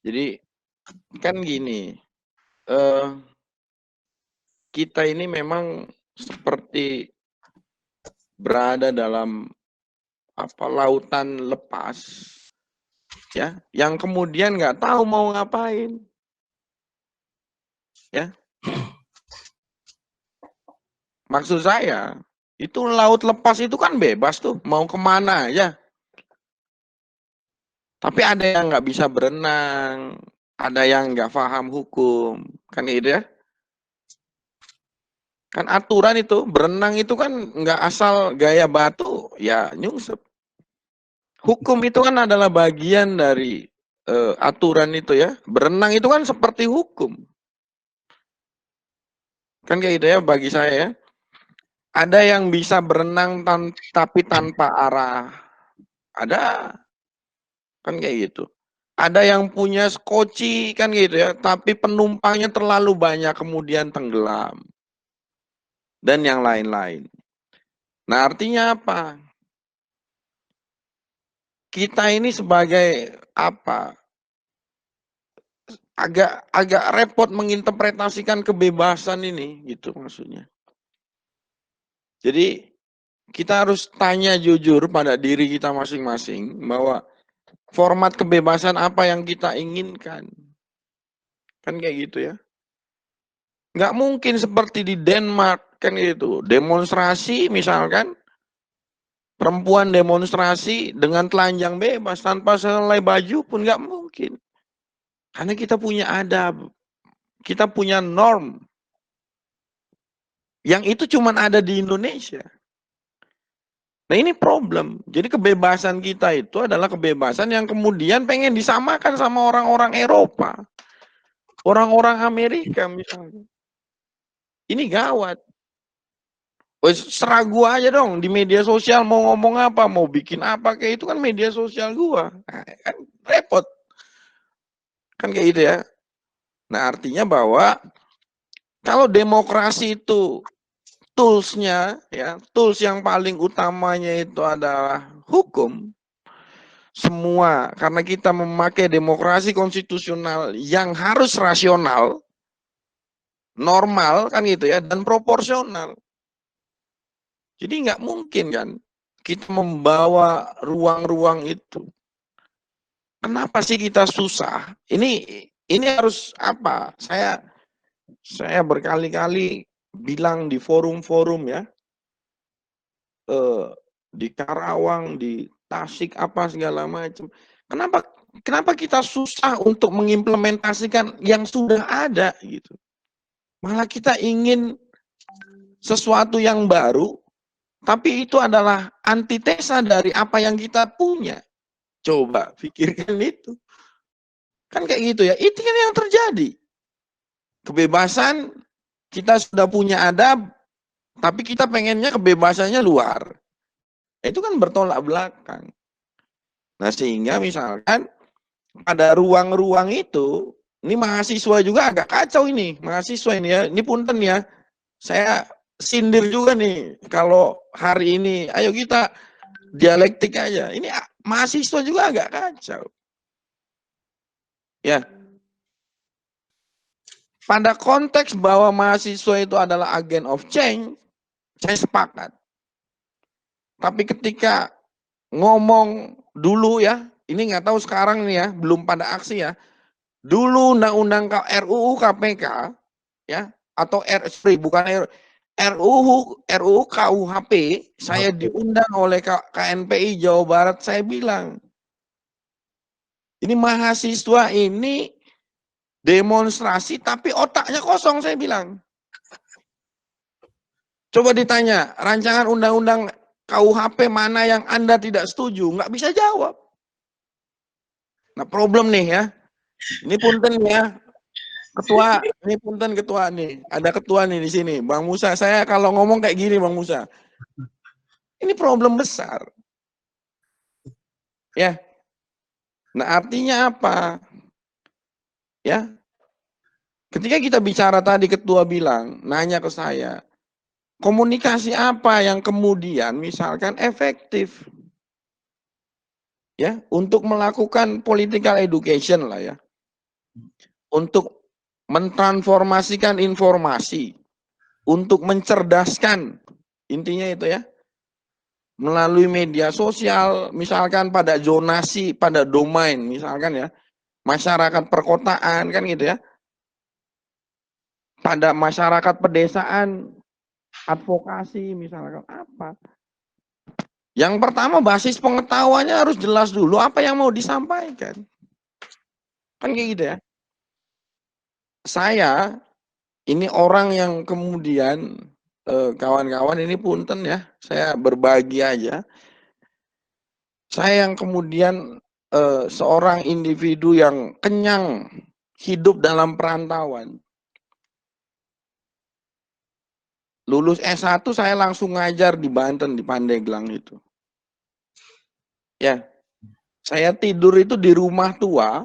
Jadi kan gini, kita ini memang seperti berada dalam lautan lepas, ya, yang kemudian nggak tahu mau ngapain. Ya, maksud saya itu laut lepas itu kan bebas tuh, mau kemana aja. Tapi ada yang nggak bisa berenang, ada yang nggak paham hukum, kan gitu ya. Kan aturan itu, berenang itu kan nggak asal gaya batu, ya nyungsep. Hukum itu kan adalah bagian dari aturan itu ya. Berenang itu kan seperti hukum. Kan kayak gitu ya bagi saya ya. Ada yang bisa berenang tapi tanpa arah. Ada. Kan kayak gitu. Ada yang punya skoci kan gitu ya, tapi penumpangnya terlalu banyak kemudian tenggelam. Dan yang lain-lain. Nah, artinya apa? Kita ini sebagai apa? Agak repot menginterpretasikan kebebasan ini gitu maksudnya. Jadi kita harus tanya jujur pada diri kita masing-masing bahwa format kebebasan apa yang kita inginkan. Kan kayak gitu ya. Nggak mungkin seperti di Denmark kan gitu. Demonstrasi misalkan perempuan demonstrasi dengan telanjang bebas tanpa selai baju pun nggak mungkin. Karena kita punya adab, kita punya norm. Yang itu cuma ada di Indonesia. Nah ini problem. Jadi kebebasan kita itu adalah kebebasan yang kemudian pengen disamakan sama orang-orang Eropa. Orang-orang Amerika misalnya. Ini gawat. Serah gua aja dong di media sosial mau ngomong apa, mau bikin apa, kayak itu kan media sosial gua. Nah, kan repot. Kan kayak gitu ya. Nah artinya bahwa kalau demokrasi itu toolsnya, ya tools yang paling utamanya itu adalah hukum. Semua karena kita memakai demokrasi konstitusional yang harus rasional, normal kan gitu ya, dan proporsional. Jadi nggak mungkin kan kita membawa ruang-ruang itu. Kenapa sih kita susah? Ini harus apa? Saya berkali-kali bilang di forum-forum ya, di Karawang, di Tasik apa segala macam. Kenapa kita susah untuk mengimplementasikan yang sudah ada gitu? Malah kita ingin sesuatu yang baru, tapi itu adalah antitesa dari apa yang kita punya. Coba pikirkan itu. Kan kayak gitu ya. Itu kan yang terjadi. Kebebasan, kita sudah punya adab, tapi kita pengennya kebebasannya luar. Itu kan bertolak belakang. Nah sehingga misalkan pada ruang-ruang itu, ini mahasiswa juga agak kacau ini, mahasiswa ini ya, ini punten ya, saya sindir juga nih, kalau hari ini, ayo kita dialektik aja, ini mahasiswa juga agak kacau. Ya, pada konteks bahwa mahasiswa itu adalah agen of change, saya sepakat. Tapi ketika ngomong dulu ya, ini nggak tahu sekarang nih ya, belum pada aksi ya. Dulu undang-undang RUU KPK ya, atau RUU KUHP, saya diundang oleh KNPI Jawa Barat, saya bilang, ini mahasiswa ini demonstrasi tapi otaknya kosong, saya bilang. Coba ditanya, rancangan undang-undang KUHP mana yang Anda tidak setuju? Nggak bisa jawab. Nah, problem nih ya. Ini punten ya. Ketua, ini punten ketua nih. Ada ketua nih di sini. Bang Musa, saya kalau ngomong kayak gini Bang Musa. Ini problem besar. Ya. Nah, artinya apa? Ya. Ketika kita bicara tadi ketua bilang, nanya ke saya, komunikasi apa yang kemudian misalkan efektif? Ya, untuk melakukan political education lah ya. Untuk mentransformasikan informasi, untuk mencerdaskan, intinya itu ya, melalui media sosial, misalkan pada zonasi, pada domain, misalkan ya, masyarakat perkotaan, kan gitu ya, pada masyarakat pedesaan, advokasi, misalkan apa. Yang pertama, basis pengetahuannya harus jelas dulu apa yang mau disampaikan. Kan kayak gitu ya. Saya ini orang yang kemudian kawan-kawan ini punten ya, saya berbagi aja. Saya yang kemudian seorang individu yang kenyang hidup dalam perantauan. Lulus S1 saya langsung ngajar di Banten, di Pandeglang itu. Ya, saya tidur itu di rumah tua,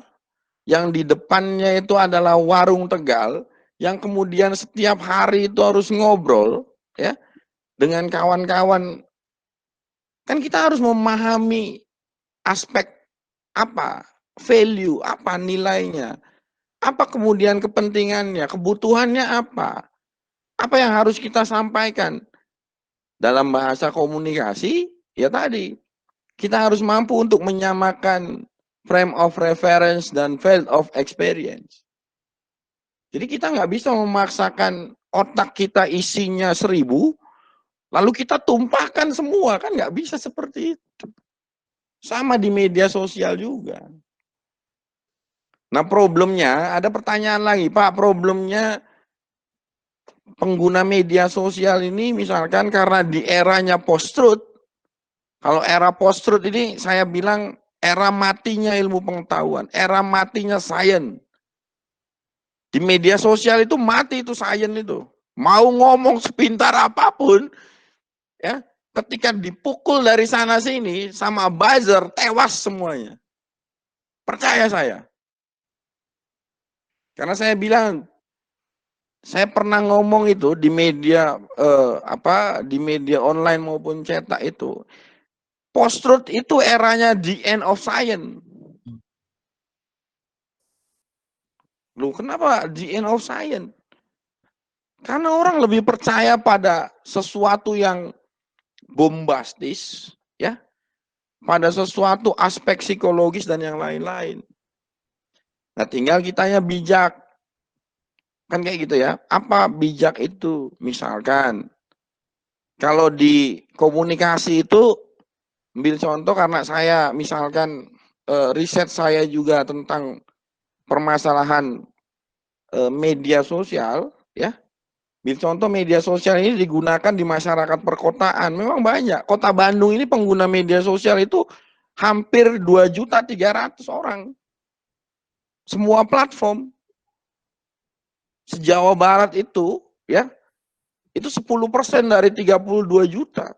yang di depannya itu adalah warung Tegal, yang kemudian setiap hari itu harus ngobrol, ya, dengan kawan-kawan. Kan kita harus memahami aspek apa, value, apa nilainya, apa kemudian kepentingannya, kebutuhannya apa yang harus kita sampaikan. Dalam bahasa komunikasi, ya tadi, kita harus mampu untuk menyamakan frame of reference dan field of experience. Jadi kita nggak bisa memaksakan otak kita isinya 1000, lalu kita tumpahkan semua, kan nggak bisa seperti itu. Sama di media sosial juga. Nah problemnya, ada pertanyaan lagi, Pak, problemnya pengguna media sosial ini misalkan karena di eranya post-truth, kalau era post-truth ini saya bilang era matinya ilmu pengetahuan, era matinya sains. Di media sosial itu mati itu sains itu. Mau ngomong sepintar apapun, ya, ketika dipukul dari sana sini sama buzzer, tewas semuanya. Percaya saya. Karena saya bilang, saya pernah ngomong itu di media di media online maupun cetak itu. Post-truth itu eranya the end of science. Loh, kenapa the end of science? Karena orang lebih percaya pada sesuatu yang bombastis, ya, pada sesuatu aspek psikologis dan yang lain-lain. Nah, tinggal kitanya bijak. Kan kayak gitu ya. Apa bijak itu? Misalkan, kalau di komunikasi itu, ambil contoh karena saya misalkan riset saya juga tentang permasalahan media sosial, ya. Ambil contoh media sosial ini digunakan di masyarakat perkotaan. Memang banyak. Kota Bandung ini pengguna media sosial itu hampir 2.300.000 orang. Semua platform. Se-Jawa Barat itu, ya, itu 10% dari 32 juta.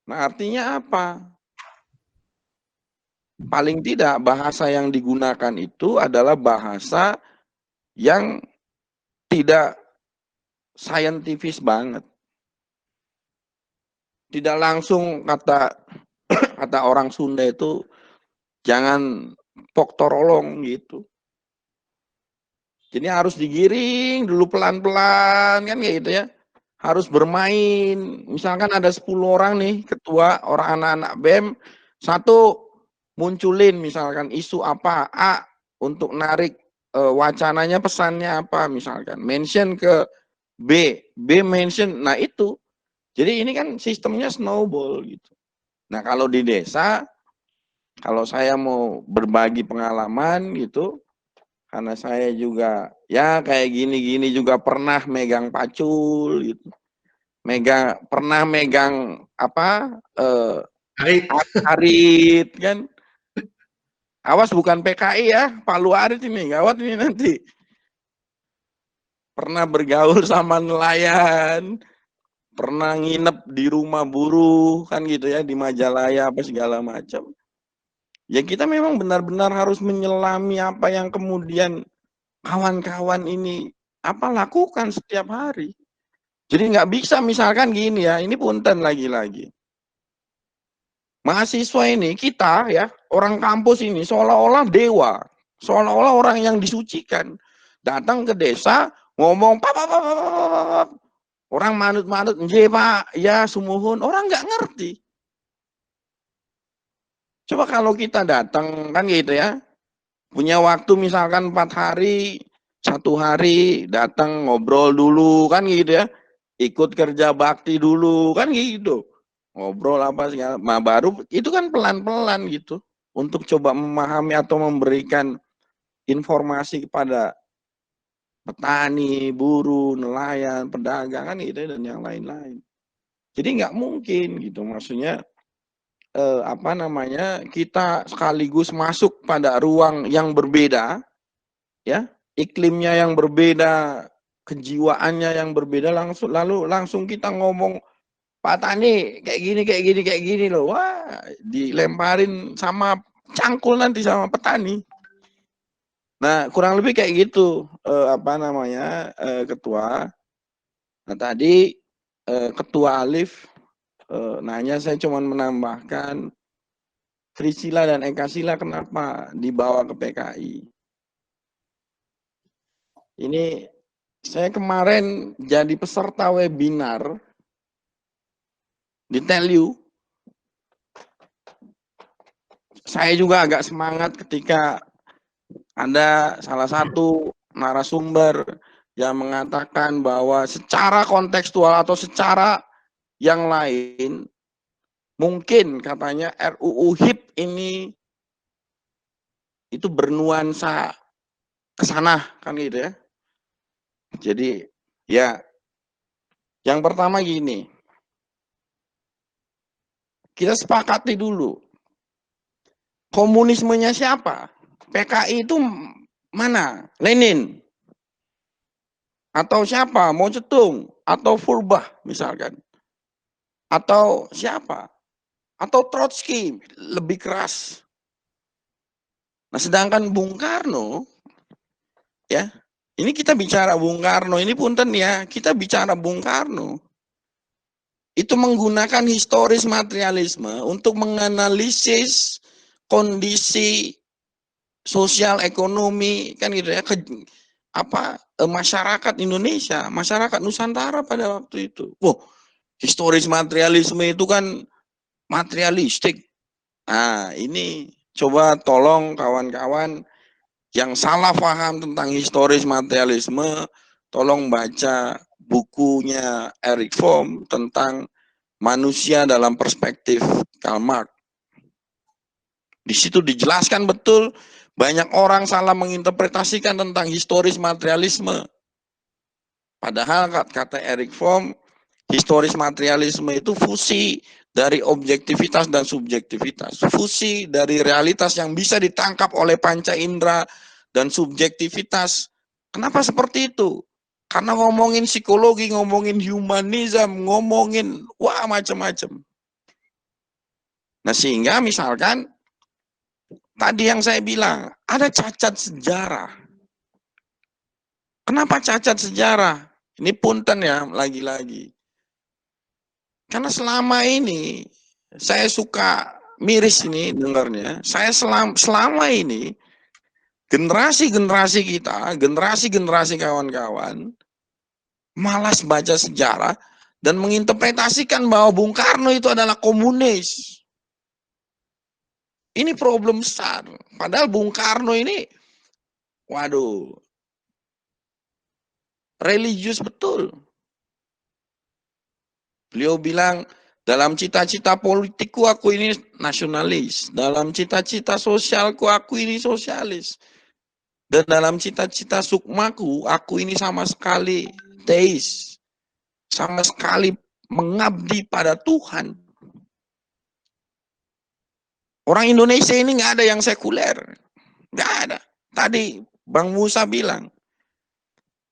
Nah, artinya apa? paling tidak bahasa yang digunakan itu adalah bahasa yang tidak saintifis banget. Tidak langsung kata orang Sunda itu jangan poktorolong gitu. Jadi harus digiring dulu pelan-pelan kan kayak gitu ya. Harus bermain. Misalkan ada 10 orang nih, ketua, orang anak-anak BEM, satu munculin misalkan isu apa, A untuk narik wacananya, pesannya apa misalkan. Mention ke B mention. Nah itu. Jadi ini kan sistemnya snowball gitu. Nah kalau di desa, kalau saya mau berbagi pengalaman gitu, karena saya juga ya kayak gini-gini juga pernah megang pacul gitu. Pernah megang apa arit kan. Awas bukan PKI ya, Palu Arit ini, gawat ini nanti. Pernah bergaul sama nelayan, pernah nginep di rumah buruh kan gitu ya, di Majalaya apa segala macam. Ya kita memang benar-benar harus menyelami apa yang kemudian kawan-kawan ini apa lakukan setiap hari. Jadi nggak bisa misalkan gini ya, ini punten lagi-lagi. Mahasiswa ini kita ya, orang kampus ini seolah-olah dewa, seolah-olah orang yang disucikan. Datang ke desa ngomong pap, orang manut-manut, nggih Pak, ya sumuhun, orang nggak ngerti. Coba kalau kita datang kan gitu ya, punya waktu misalkan 4 hari, 1 hari datang ngobrol dulu kan gitu ya, ikut kerja bakti dulu kan gitu, ngobrol apa segala, baru itu kan pelan-pelan gitu untuk coba memahami atau memberikan informasi kepada petani, buruh, nelayan, pedagang kan gitu dan yang lain-lain. Jadi nggak mungkin gitu, maksudnya apa namanya, kita sekaligus masuk pada ruang yang berbeda, ya, iklimnya yang berbeda, kejiwaannya yang berbeda, lalu langsung kita ngomong, Pak Tani kayak gini loh, wah dilemparin sama cangkul nanti sama petani. Nah kurang lebih kayak gitu, apa namanya, ketua. Nah tadi ketua Alif nanya, saya cuma menambahkan Trisila dan Ekasila kenapa dibawa ke PKI. Ini saya kemarin jadi peserta webinar di Telu. Saya juga agak semangat ketika ada salah satu narasumber yang mengatakan bahwa secara kontekstual atau secara yang lain, mungkin katanya RUU HIP ini itu bernuansa ke sana kan gitu ya. Jadi ya yang pertama gini, kita sepakati dulu komunismenya siapa? PKI itu mana? Lenin atau siapa? Mao Zedong atau Furbah misalkan, atau siapa? Atau Trotsky lebih keras. Nah sedangkan Bung Karno ya, ini kita bicara Bung Karno, ini punten ya, kita bicara Bung Karno. Itu menggunakan historis materialisme untuk menganalisis kondisi sosial ekonomi kan gitu ya, masyarakat Indonesia, masyarakat Nusantara pada waktu itu. Wow, historis materialisme itu kan materialistik. Nah, ini coba tolong kawan-kawan yang salah paham tentang historis materialisme, tolong baca bukunya Erich Fromm tentang manusia dalam perspektif Karl Marx. Di situ dijelaskan betul, banyak orang salah menginterpretasikan tentang historis materialisme. Padahal kata Erich Fromm, historis materialisme itu fusi dari objektivitas dan subjektivitas. Fusi dari realitas yang bisa ditangkap oleh panca indera dan subjektivitas. Kenapa seperti itu? Karena ngomongin psikologi, ngomongin humanism, ngomongin wah macam-macam. Nah sehingga misalkan tadi yang saya bilang, ada cacat sejarah. Kenapa cacat sejarah? Ini punten ya, lagi-lagi. Karena selama ini, saya suka miris ini dengarnya. Saya selama ini, generasi-generasi kita, generasi-generasi kawan-kawan, malas baca sejarah dan menginterpretasikan bahwa Bung Karno itu adalah komunis. Ini problem besar. Padahal Bung Karno ini, waduh, religius betul. Beliau bilang, dalam cita-cita politikku aku ini nasionalis. Dalam cita-cita sosialku aku ini sosialis. Dan dalam cita-cita sukmaku aku ini sama sekali teis. Sama sekali mengabdi pada Tuhan. Orang Indonesia ini nggak ada yang sekuler. Nggak ada. Tadi Bang Musa bilang,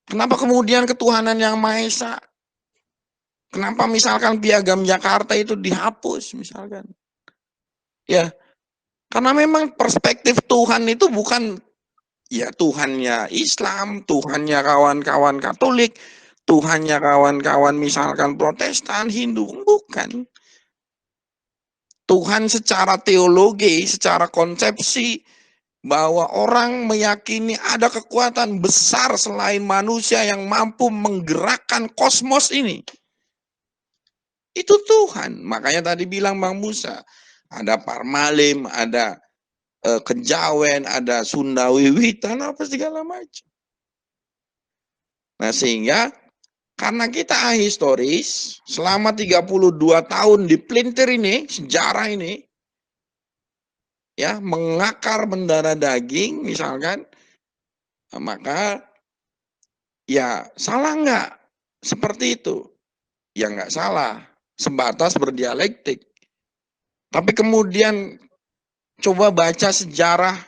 kenapa kemudian ketuhanan yang Maha Esa? Kenapa misalkan Piagam Jakarta itu dihapus misalkan? Ya, karena memang perspektif Tuhan itu bukan ya Tuhannya Islam, Tuhannya kawan-kawan Katolik, Tuhannya kawan-kawan misalkan Protestan, Hindu, bukan. Tuhan secara teologi, secara konsepsi, bahwa orang meyakini ada kekuatan besar selain manusia yang mampu menggerakkan kosmos ini. Itu Tuhan. Makanya tadi bilang Bang Musa, ada Parmalim, ada Kejawen, ada Sunda Wiwitan, apa segala macam. Nah sehingga karena kita ahistoris, selama 32 tahun di pelintir ini, sejarah ini, ya mengakar mendarah daging misalkan, maka ya salah nggak seperti itu? Ya nggak salah, sebatas berdialektik. Tapi kemudian coba baca sejarah,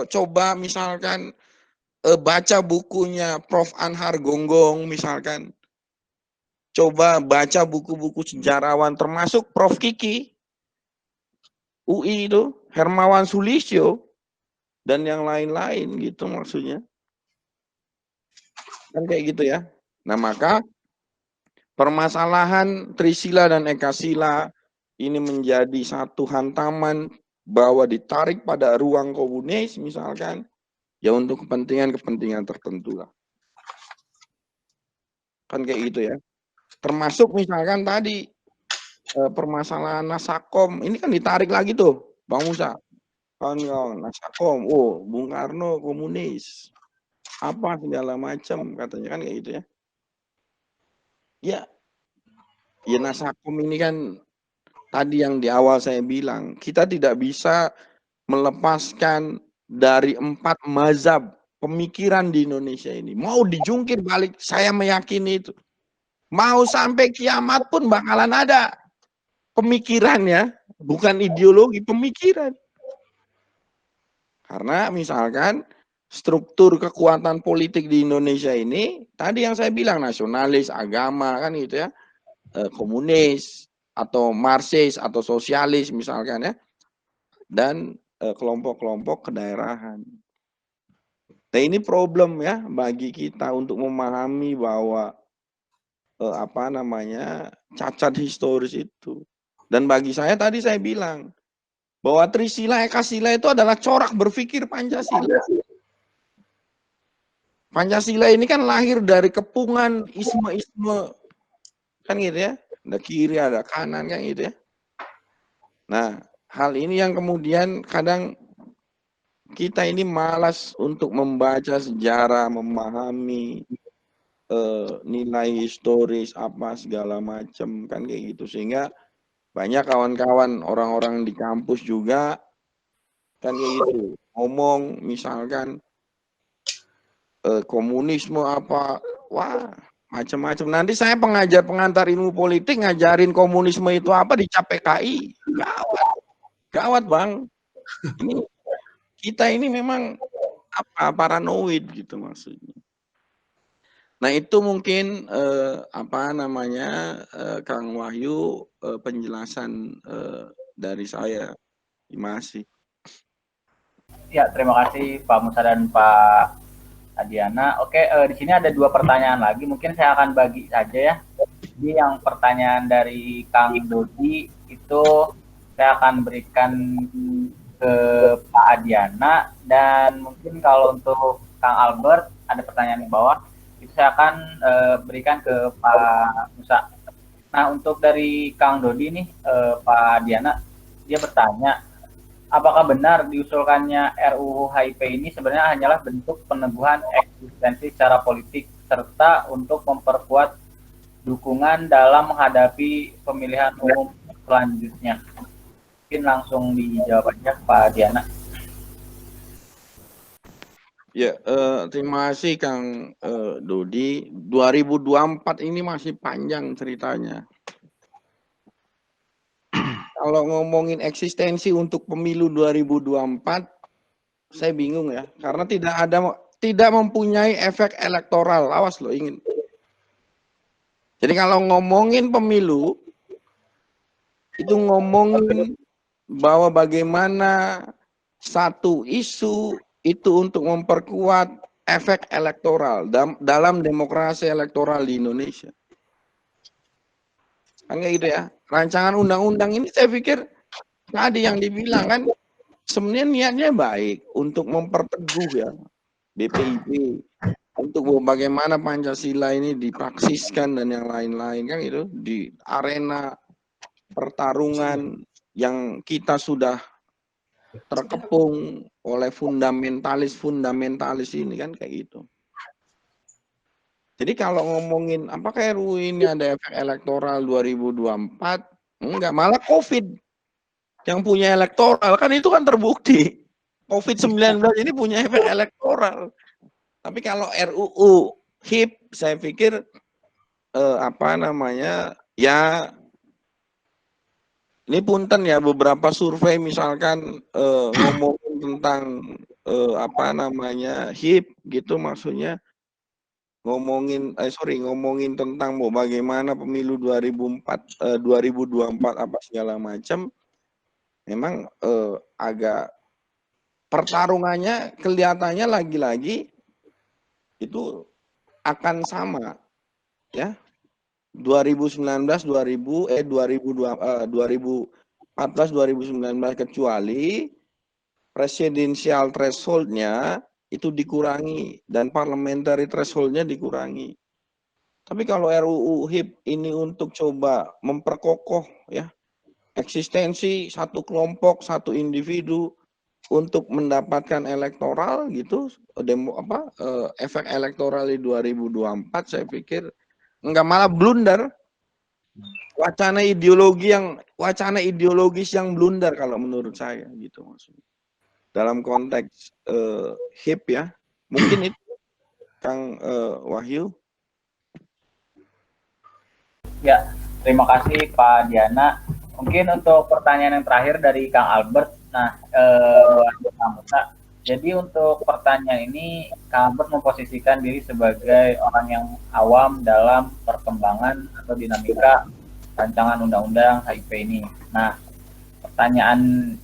coba misalkan baca bukunya Prof. Anhar Gonggong misalkan. Coba baca buku-buku sejarawan termasuk Prof. Kiki, UI itu, Hermawan Sulistyo, dan yang lain-lain gitu maksudnya. Kan kayak gitu ya. Nah maka permasalahan Trisila dan Ekasila ini menjadi satu hantaman bahwa ditarik pada ruang komunis misalkan, ya untuk kepentingan-kepentingan tertentu lah. Kan kayak gitu ya. Termasuk misalkan tadi permasalahan Nasakom, ini kan ditarik lagi tuh Bang Musa. Kawan-kawan, Nasakom, oh Bung Karno komunis. Apa segala macam katanya kan kayak gitu ya. Ya Nasakom ini kan tadi yang di awal saya bilang, kita tidak bisa melepaskan dari 4 mazhab pemikiran di Indonesia ini. Mau dijungkir balik, saya meyakini itu. Mau sampai kiamat pun bakalan ada pemikirannya, bukan ideologi, pemikiran. Karena misalkan struktur kekuatan politik di Indonesia ini, tadi yang saya bilang nasionalis, agama kan gitu ya, komunis atau marxis atau sosialis misalkan ya, dan kelompok-kelompok kedaerahan. Nah ini problem ya bagi kita untuk memahami bahwa cacat historis itu. Dan bagi saya tadi saya bilang bahwa Trisila Ekasila itu adalah corak berpikir Pancasila. Pancasila ini kan lahir dari kepungan isme-isme kan gitu ya. Ada kiri, ada kanan kan gitu ya. Nah, hal ini yang kemudian kadang kita ini malas untuk membaca sejarah, memahami nilai historis apa segala macam kan kayak gitu, sehingga banyak kawan-kawan orang-orang di kampus juga kan kayak gitu ngomong misalkan komunisme apa, wah macam-macam. Nanti saya pengantar ilmu politik ngajarin komunisme itu apa dicap PKI, gawat bang. Ini kita ini memang paranoid gitu maksudnya. Nah itu mungkin Kang Wahyu penjelasan dari saya. Terima kasih. Ya, terima kasih Pak Musa dan Pak Adiana. Oke, di sini ada 2 pertanyaan lagi. Mungkin saya akan bagi saja ya. Jadi yang pertanyaan dari Kang Dodi itu saya akan berikan ke Pak Adiana, dan mungkin kalau untuk Kang Albert ada pertanyaan di bawah, itu saya akan berikan ke Pak Musa. Nah, untuk dari Kang Dodi nih, Pak Adiana, dia bertanya, apakah benar diusulkannya RUU HIP ini sebenarnya hanyalah bentuk peneguhan eksistensi secara politik serta untuk memperkuat dukungan dalam menghadapi pemilihan umum selanjutnya? Mungkin langsung dijawab aja Pak Diana. Ya, terima kasih Kang Dodi. 2024 ini masih panjang ceritanya. Kalau ngomongin eksistensi untuk pemilu 2024, saya bingung ya, karena tidak mempunyai efek elektoral. Awas loh, ingin. Jadi kalau ngomongin pemilu, itu ngomongin bahwa bagaimana satu isu itu untuk memperkuat efek elektoral dalam demokrasi elektoral di Indonesia. Kan kayak gitu ya. Rancangan undang-undang ini saya pikir tadi yang dibilang kan sebenarnya niatnya baik untuk memperteguh ya BPIP, untuk bagaimana Pancasila ini dipraksiskan dan yang lain-lain kan itu di arena pertarungan yang kita sudah terkepung oleh fundamentalis ini kan kayak gitu. Jadi kalau ngomongin apakah RUU ini ada efek elektoral 2024, enggak, malah COVID yang punya elektoral kan itu kan terbukti. COVID-19 ini punya efek elektoral. Tapi kalau RUU HIP saya pikir ya ini punten ya, beberapa survei misalkan ngomongin tentang HIP gitu, maksudnya ngomongin tentang bagaimana pemilu 2024 apa segala macam, memang agak pertarungannya kelihatannya lagi-lagi itu akan sama ya. 2014 2019 kecuali presidensial threshold-nya itu dikurangi dan parliamentary threshold-nya dikurangi. Tapi kalau RUU HIP ini untuk coba memperkokoh ya eksistensi satu kelompok, satu individu untuk mendapatkan elektoral gitu, efek elektoral di 2024 saya pikir enggak, malah blunder. Wacana ideologis yang blunder kalau menurut saya gitu maksudnya. Dalam konteks HIP ya. Mungkin itu Kang Wahyu. Ya, terima kasih Pak Diana. Mungkin untuk pertanyaan yang terakhir dari Kang Albert. Nah, buat Kang Musa. Jadi untuk pertanyaan ini, Kang Albert memposisikan diri sebagai orang yang awam dalam perkembangan atau dinamika rancangan undang-undang HIP ini. Nah, pertanyaan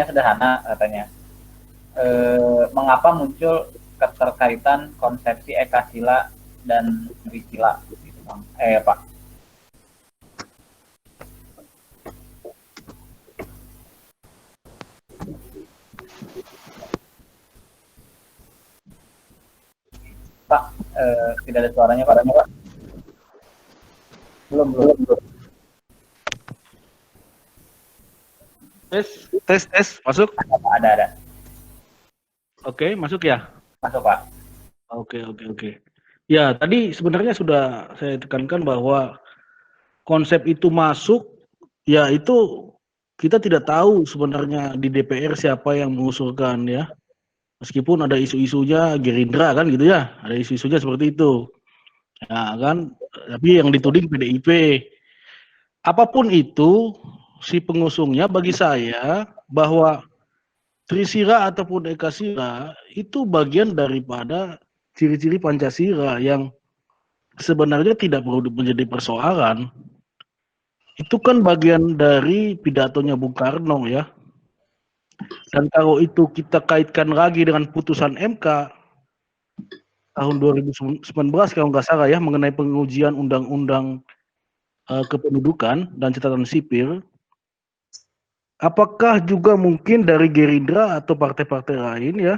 sederhana katanya. Mengapa muncul keterkaitan konsepsi ekasila dan trisila? Pak. Pak, tidak ada suaranya Pak. Belum. Tes, masuk? Ada. Oke, masuk ya? Masuk Pak. Oke. Ya, tadi sebenarnya sudah saya tekankan bahwa konsep itu masuk, ya itu kita tidak tahu sebenarnya di DPR siapa yang mengusulkan ya. Meskipun ada isu-isunya Gerindra kan gitu ya, ada isu-isunya seperti itu. Ya kan, tapi yang dituding PDIP. Apapun itu, si pengusungnya bagi saya bahwa Trisila ataupun Ekasila itu bagian daripada ciri-ciri Pancasila yang sebenarnya tidak perlu menjadi persoalan. Itu kan bagian dari pidatonya Bung Karno ya. Dan kalau itu kita kaitkan lagi dengan putusan MK tahun 2019 kalau nggak salah ya, mengenai pengujian undang-undang kependudukan dan catatan sipil, apakah juga mungkin dari Gerindra atau partai-partai lain ya,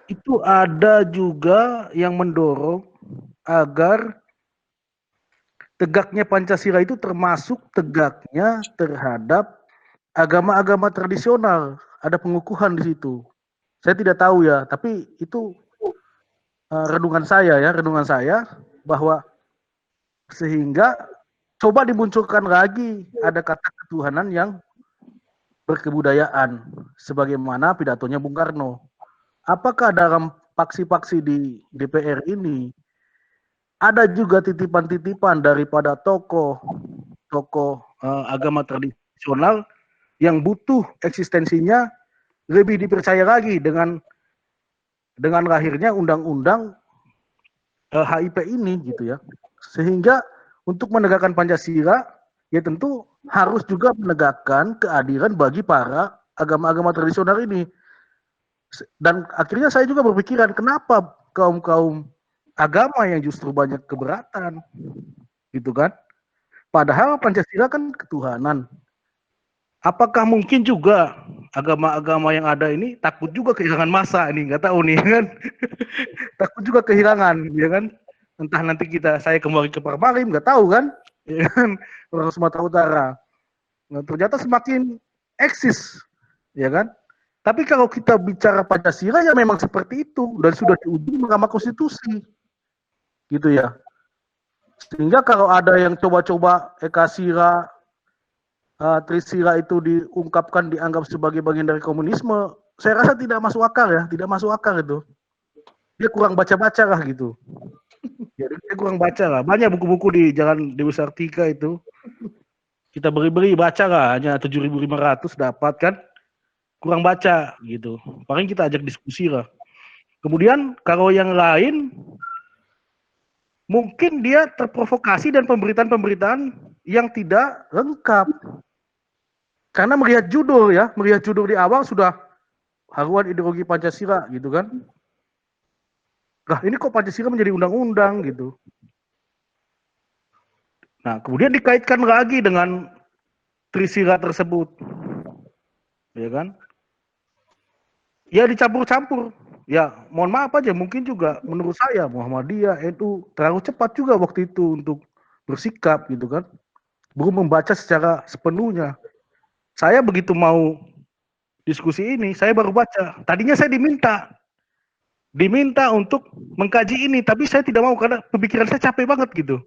itu ada juga yang mendorong agar tegaknya Pancasila itu termasuk tegaknya terhadap agama-agama tradisional. Ada pengukuhan di situ. Saya tidak tahu ya, tapi itu renungan saya bahwa sehingga coba dimunculkan lagi ada kata ketuhanan yang berkebudayaan sebagaimana pidatonya Bung Karno. Apakah dalam paksi-paksi di DPR ini ada juga titipan-titipan daripada tokoh agama tradisional yang butuh eksistensinya lebih dipercaya lagi dengan lahirnya undang-undang HIP ini gitu ya. Sehingga untuk menegakkan Pancasila ya tentu harus juga menegakkan keadilan bagi para agama-agama tradisional ini. Dan akhirnya saya juga berpikiran kenapa kaum agama yang justru banyak keberatan gitu kan. Padahal Pancasila kan ketuhanan. Apakah mungkin juga agama-agama yang ada ini takut juga kehilangan masa ini, nggak tahu nih kan. Takut juga kehilangan ya kan. Entah nanti saya kembali ke Parmalim, nggak tahu kan. Ya kan, orang Sumatera Utara. Nah, ternyata semakin eksis ya kan. Tapi kalau kita bicara Pancasila ya memang seperti itu dan sudah diuji Mahkamah Konstitusi. Gitu ya. Sehingga kalau ada yang coba-coba Ekasila, Trisila itu diungkapkan dianggap sebagai bagian dari komunisme, saya rasa tidak masuk akal ya, tidak masuk akal itu. Dia kurang baca-baca lah gitu. Jadi dia kurang baca lah. Banyak buku-buku di Jalan Dewi Sartika itu. Kita beri-beri baca lah, hanya 7.500 dapat kan. Kurang baca gitu. Paling kita ajak diskusi lah. Kemudian kalau yang lain mungkin dia terprovokasi dan pemberitaan-pemberitaan yang tidak lengkap. Karena melihat judul di awal sudah haruan ideologi Pancasila gitu kan. Lah ini kok Pancasila menjadi undang-undang gitu. Nah kemudian dikaitkan lagi dengan Trisila tersebut. Ya kan. Ya dicampur-campur. Ya mohon maaf aja mungkin juga menurut saya Muhammadiyah, NU terlalu cepat juga waktu itu untuk bersikap gitu kan. Belum membaca secara sepenuhnya. Saya begitu mau diskusi ini, saya baru baca. Tadinya saya diminta untuk mengkaji ini, tapi saya tidak mau karena pemikiran saya capek banget gitu.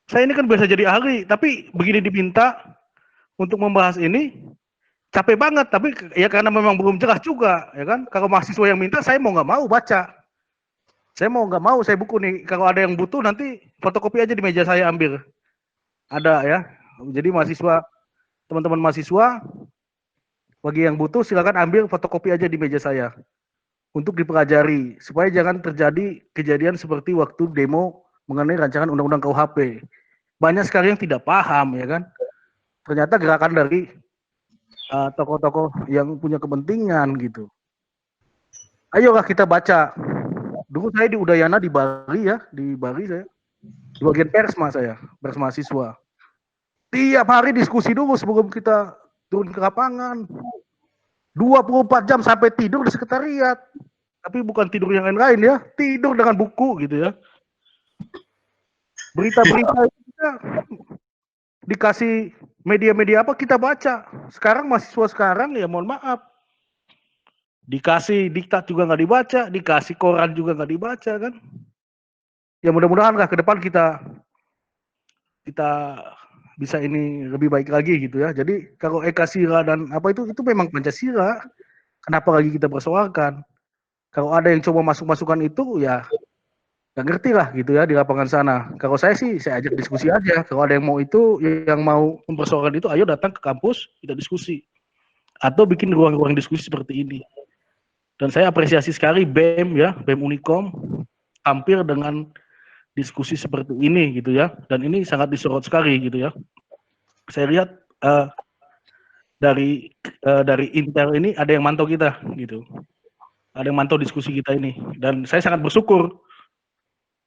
Saya ini kan biasa jadi ahli, tapi begini diminta untuk membahas ini, capek banget. Tapi ya karena memang belum jelas juga, ya kan. Kalau mahasiswa yang minta, saya mau nggak mau baca. Saya mau nggak mau, saya buku nih. Kalau ada yang butuh, nanti fotokopi aja di meja saya ambil. Ada ya. Jadi mahasiswa, teman-teman mahasiswa, bagi yang butuh silakan ambil fotokopi aja di meja saya untuk dipelajari supaya jangan terjadi kejadian seperti waktu demo mengenai rancangan undang-undang KUHP. Banyak sekali yang tidak paham ya kan. Ternyata gerakan dari tokoh-tokoh yang punya kepentingan gitu. Ayolah kita baca. Dulu saya di Udayana di Bali ya, di Bali saya. Di bagian persma saya, pers mahasiswa. Tiap hari diskusi dulu sebelum kita turun ke lapangan. 24 jam sampai tidur di sekretariat. Tapi bukan tidur yang lain-lain ya. Tidur dengan buku gitu ya. Berita-berita kita dikasih media-media apa kita baca. Sekarang mahasiswa sekarang ya mohon maaf. Dikasih diktat juga nggak dibaca. Dikasih koran juga nggak dibaca kan. Ya mudah-mudahan lah ke depan kita bisa ini lebih baik lagi gitu ya. Jadi kalau Ekasila dan apa itu memang Pancasila. Kenapa lagi kita persoalkan? Kalau ada yang coba masuk-masukan itu ya nggak ngerti lah gitu ya di lapangan sana. Kalau saya sih saya ajak diskusi aja. Kalau ada yang mau itu, yang mau mempersoalkan itu, ayo datang ke kampus kita diskusi. Atau bikin ruang-ruang diskusi seperti ini. Dan saya apresiasi sekali BEM ya, BEM Unikom hampir dengan diskusi seperti ini gitu ya, dan ini sangat disorot sekali gitu ya. Saya lihat dari Intel ini ada yang mantau kita gitu. Ada yang mantau diskusi kita ini, dan saya sangat bersyukur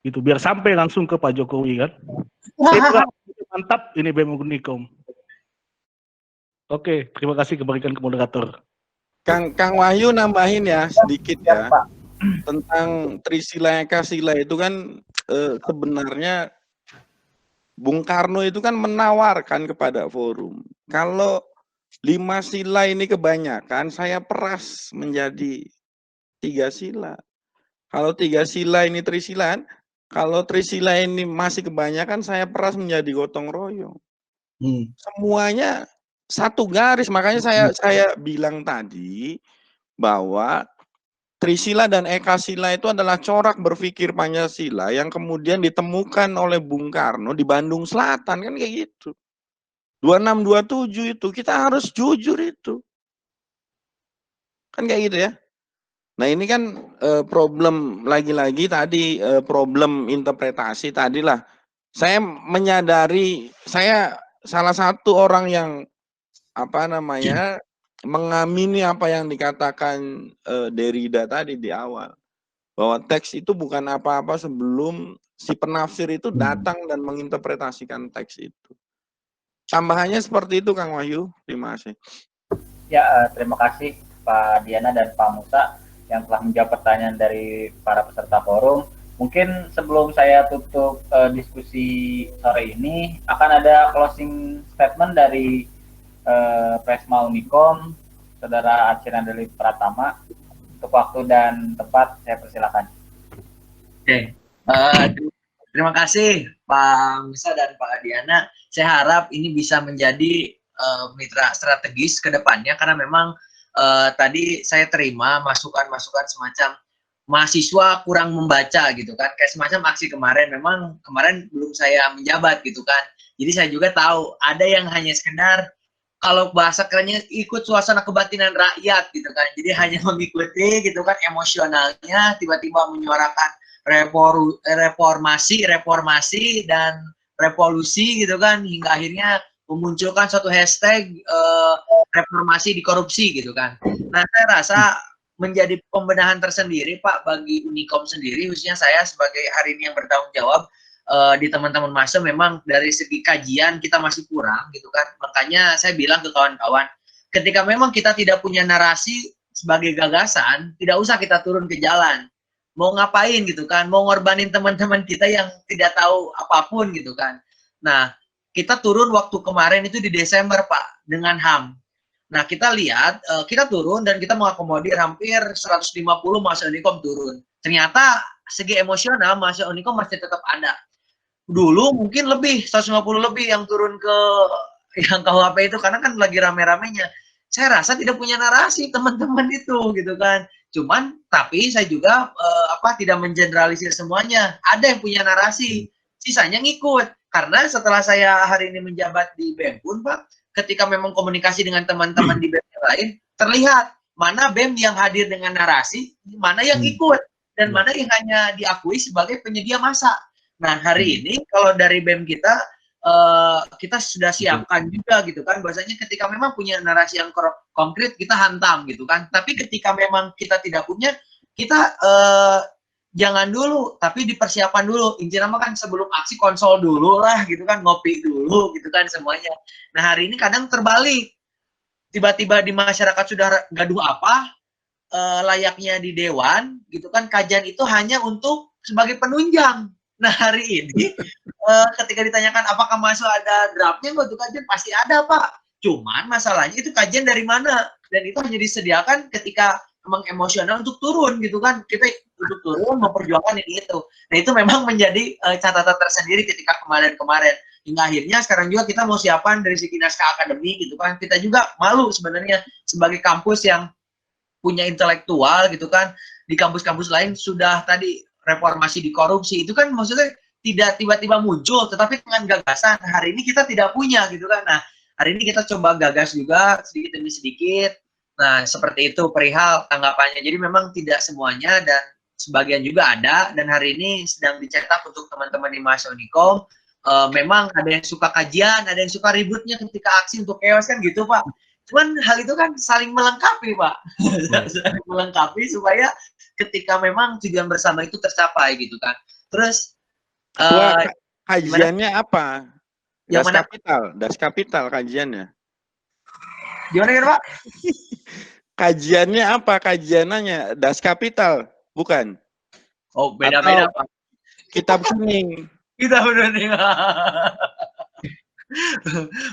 gitu, biar sampai langsung ke Pak Jokowi kan. Mantap ini BEM Unikom. Oke, terima kasih kembalikan ke moderator. Kang Wahyu nambahin ya sedikit ya tentang Trisila Ekasila itu kan sebenarnya Bung Karno itu kan menawarkan kepada forum, kalau 5 sila ini kebanyakan saya peras menjadi 3 sila. Kalau 3 sila ini Trisilaan, kalau Trisila ini masih kebanyakan saya peras menjadi gotong royong. Semuanya satu garis, makanya saya bilang tadi bahwa Trisila dan Ekasila itu adalah corak berpikir Pancasila yang kemudian ditemukan oleh Bung Karno di Bandung Selatan, kan kayak gitu. 2627 itu kita harus jujur itu. Kan kayak gitu ya. Nah, ini kan problem lagi-lagi tadi problem interpretasi tadilah. Saya menyadari saya salah satu orang yang mengamini apa yang dikatakan Derrida tadi di awal, bahwa teks itu bukan apa-apa sebelum si penafsir itu datang dan menginterpretasikan teks itu. Tambahannya seperti itu, Kang Wahyu. Terima kasih. Ya, terima kasih Pak Diana dan Pak Musa yang telah menjawab pertanyaan dari para peserta forum. Mungkin sebelum saya tutup diskusi sore ini, akan ada closing statement dari Presma Unikom, Saudara Archina Deli Pratama. Untuk waktu dan tempat, saya persilakan. Oke. Terima kasih Pak Musa dan Pak Diana. Saya harap ini bisa menjadi mitra strategis ke depannya, karena memang tadi saya terima masukan-masukan semacam mahasiswa kurang membaca gitu kan, kayak semacam aksi kemarin. Memang kemarin belum saya menjabat gitu kan, jadi saya juga tahu ada yang hanya sekedar, kalau bahasa kerennya, ikut suasana kebatinan rakyat gitu kan, jadi hanya mengikuti gitu kan, emosionalnya tiba-tiba menyuarakan reformasi dan revolusi gitu kan, hingga akhirnya memunculkan suatu hashtag reformasi di korupsi gitu kan. Nah, saya rasa menjadi pembenahan tersendiri Pak bagi Unikom sendiri, khususnya saya sebagai hari ini yang bertanggung jawab di teman-teman masa, memang dari segi kajian kita masih kurang gitu kan. Makanya saya bilang ke kawan-kawan, ketika memang kita tidak punya narasi sebagai gagasan, tidak usah kita turun ke jalan. Mau ngapain gitu kan, mau ngorbanin teman-teman kita yang tidak tahu apapun gitu kan. Nah, kita turun waktu kemarin itu di Desember Pak, dengan HAM. Nah, kita lihat, kita turun dan kita mengakomodir hampir 150 mahasiswa Unikom turun. Ternyata segi emosional mahasiswa Unikom masih tetap ada. Dulu mungkin lebih, 150 lebih yang turun ke yang KUHP itu, karena kan lagi rame-ramenya. Saya rasa tidak punya narasi teman-teman itu gitu kan. Cuman tapi saya juga tidak mengeneralisir semuanya. Ada yang punya narasi, sisanya ngikut. Karena setelah saya hari ini menjabat di BEM pun Pak, ketika memang komunikasi dengan teman-teman di BEM yang lain, terlihat mana BEM yang hadir dengan narasi, mana yang ikut, dan mana yang hanya diakui sebagai penyedia massa. Nah, hari ini kalau dari BEM kita, kita sudah siapkan juga gitu kan, bahwasanya ketika memang punya narasi yang konkret, kita hantam gitu kan. Tapi ketika memang kita tidak punya, kita jangan dulu, tapi dipersiapkan dulu. Inti nama kan sebelum aksi konsol dulu lah gitu kan, ngopi dulu gitu kan semuanya. Nah, hari ini kadang terbalik. Tiba-tiba di masyarakat sudah gaduh apa, layaknya di dewan gitu kan, kajian itu hanya untuk sebagai penunjang. Nah, hari ini ketika ditanyakan apakah mahasiswa ada draftnya untuk kajian, pasti ada Pak. Cuman masalahnya itu kajian dari mana, dan itu hanya disediakan ketika memang emosional untuk turun gitu kan, kita untuk turun memperjuangkan ini itu. Nah, itu memang menjadi catatan tersendiri ketika kemarin-kemarin, hingga akhirnya sekarang juga kita mau siapan dari segi naskah akademik gitu kan. Kita juga malu sebenarnya sebagai kampus yang punya intelektual gitu kan, di kampus-kampus lain sudah tadi reformasi di korupsi, itu kan maksudnya tidak tiba-tiba muncul, tetapi dengan gagasan. Hari ini kita tidak punya gitu kan. Nah, hari ini kita coba gagas juga sedikit demi sedikit. Nah, seperti itu perihal tanggapannya. Jadi memang tidak semuanya, dan sebagian juga ada, dan hari ini sedang dicetak untuk teman-teman di mahasiswa Unikom. Memang ada yang suka kajian, ada yang suka ributnya ketika aksi untuk chaos kan gitu Pak. Cuman hal itu kan saling melengkapi, Pak. Saling melengkapi supaya ketika memang tujuan bersama itu tercapai gitu kan. Terus Ketua, gimana? kajiannya apa? Yang mana? Das kapital kajiannya. Gimana, Pak? Kajiannya apa? Kajiannya das kapital, bukan? Oh, beda-beda, Atau Pak. kitab kuning. Kita benar nih.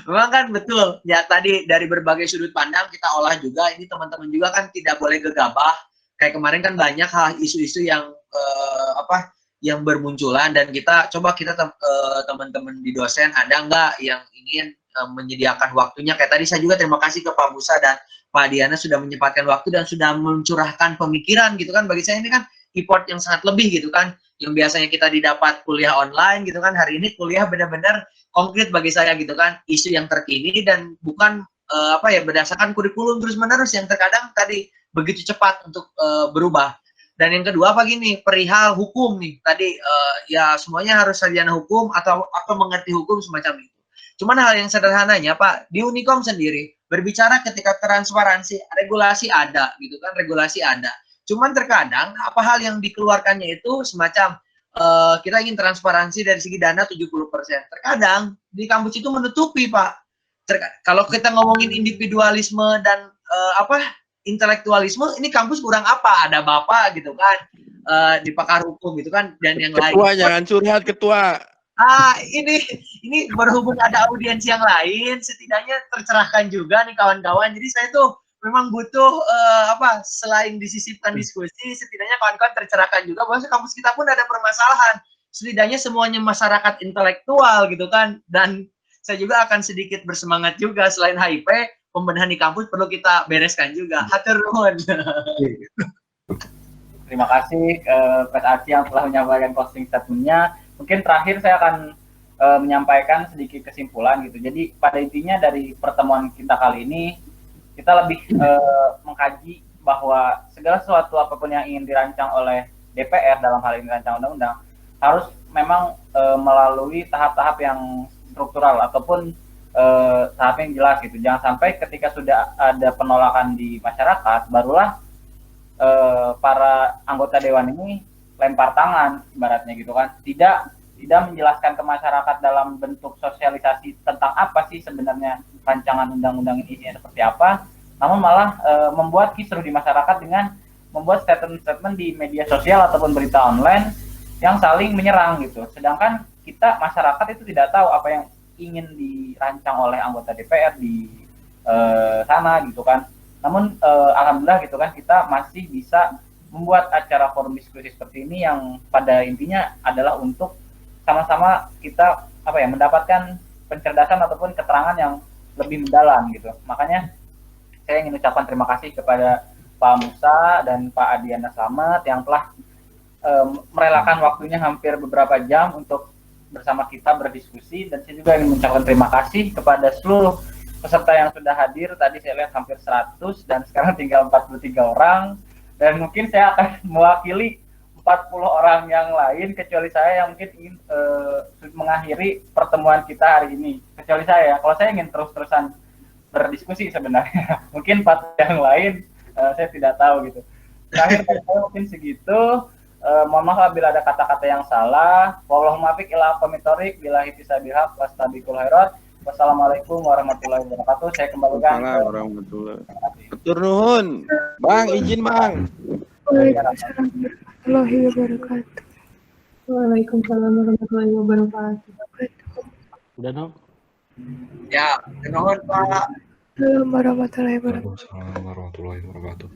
Memang kan betul. Ya tadi dari berbagai sudut pandang kita olah juga. Ini teman-teman juga kan tidak boleh gegabah. Kayak kemarin kan banyak hal isu-isu yang yang bermunculan dan kita coba kita teman-teman di dosen ada nggak yang ingin menyediakan waktunya. Kayak tadi saya juga terima kasih ke Pak Musa dan Pak Diana sudah menyempatkan waktu dan sudah mencurahkan pemikiran gitu kan. Bagi saya ini kan effort yang sangat lebih gitu kan. Yang biasanya kita didapat kuliah online gitu kan, hari ini kuliah benar-benar konkret bagi saya gitu kan, isu yang terkini dan bukan berdasarkan kurikulum terus-menerus yang terkadang tadi begitu cepat untuk berubah. Dan yang kedua apa gini, perihal hukum nih tadi ya semuanya harus sarjana hukum atau mengerti hukum semacam itu. Cuman hal yang sederhananya Pak, di Unikom sendiri berbicara ketika transparansi, regulasi ada gitu kan, regulasi ada. Cuman terkadang apa hal yang dikeluarkannya itu semacam kita ingin transparansi dari segi dana 70%. Terkadang di kampus itu menutupi, Pak. Kalau kita ngomongin individualisme dan intelektualisme, ini kampus kurang apa? Ada Bapak gitu kan, di pakar hukum gitu kan, dan yang lain. Ketua, jangan curhat, Ketua. Ini berhubung ada audiens yang lain, setidaknya tercerahkan juga nih kawan-kawan. Jadi saya tuh memang butuh selain disisipkan diskusi, setidaknya kawan-kawan tercerahkan juga bahwa kampus kita pun ada permasalahan. Setidaknya semuanya masyarakat intelektual gitu kan. Dan saya juga akan sedikit bersemangat juga selain HIP, pembenahan di kampus perlu kita bereskan juga. Hatur nuhun. Terima kasih Pak Arci yang telah menyampaikan closing statement-nya. Mungkin terakhir saya akan menyampaikan sedikit kesimpulan gitu. Jadi pada intinya dari pertemuan kita kali ini, kita lebih mengkaji bahwa segala sesuatu apapun yang ingin dirancang oleh DPR dalam hal ini rancang undang-undang harus memang melalui tahap-tahap yang struktural ataupun tahap yang jelas gitu. Jangan sampai ketika sudah ada penolakan di masyarakat, barulah para anggota dewan ini lempar tangan ibaratnya gitu kan. Tidak menjelaskan ke masyarakat dalam bentuk sosialisasi tentang apa sih sebenarnya rancangan undang-undang ini seperti apa, namun malah membuat kisruh di masyarakat dengan membuat statement-statement di media sosial ataupun berita online yang saling menyerang gitu. Sedangkan kita masyarakat itu tidak tahu apa yang ingin dirancang oleh anggota DPR di sana gitu kan. Namun alhamdulillah gitu kan kita masih bisa membuat acara forum diskusi seperti ini yang pada intinya adalah untuk sama-sama kita mendapatkan pencerdasan ataupun keterangan yang lebih mendalam gitu. Makanya saya ingin ucapkan terima kasih kepada Pak Musa dan Pak Adiana Slamet yang telah merelakan waktunya hampir beberapa jam untuk bersama kita berdiskusi, dan saya juga ingin mengucapkan terima kasih kepada seluruh peserta yang sudah hadir. Tadi saya lihat hampir 100 dan sekarang tinggal 43 orang, dan mungkin saya akan mewakili 40 orang yang lain kecuali saya yang mungkin ingin mengakhiri pertemuan kita hari ini. Kecuali saya, kalau saya ingin terus-terusan berdiskusi sebenarnya. Mungkin 4 yang lain saya tidak tahu gitu. Terakhir saya mungkin segitu. Mohon maaf bila ada kata-kata yang salah. Wallahumma fiq ila pamitorik billahi fisabihaq wastabiqul khairat. Wassalamualaikum warahmatullahi wabarakatuh. Saya kembalikan. Waalaikumsalam warahmatullahi wabarakatuh. Hatur nuhun. Bang, izin Bang. Waalaikumsalam warahmatullahi wabarakatuh. Waalaikumsalam warahmatullahi wabarakatuh. Udah no? Ya, nuhun Pak. Assalamualaikum warahmatullahi wabarakatuh. Waalaikumsalam warahmatullahi wabarakatuh.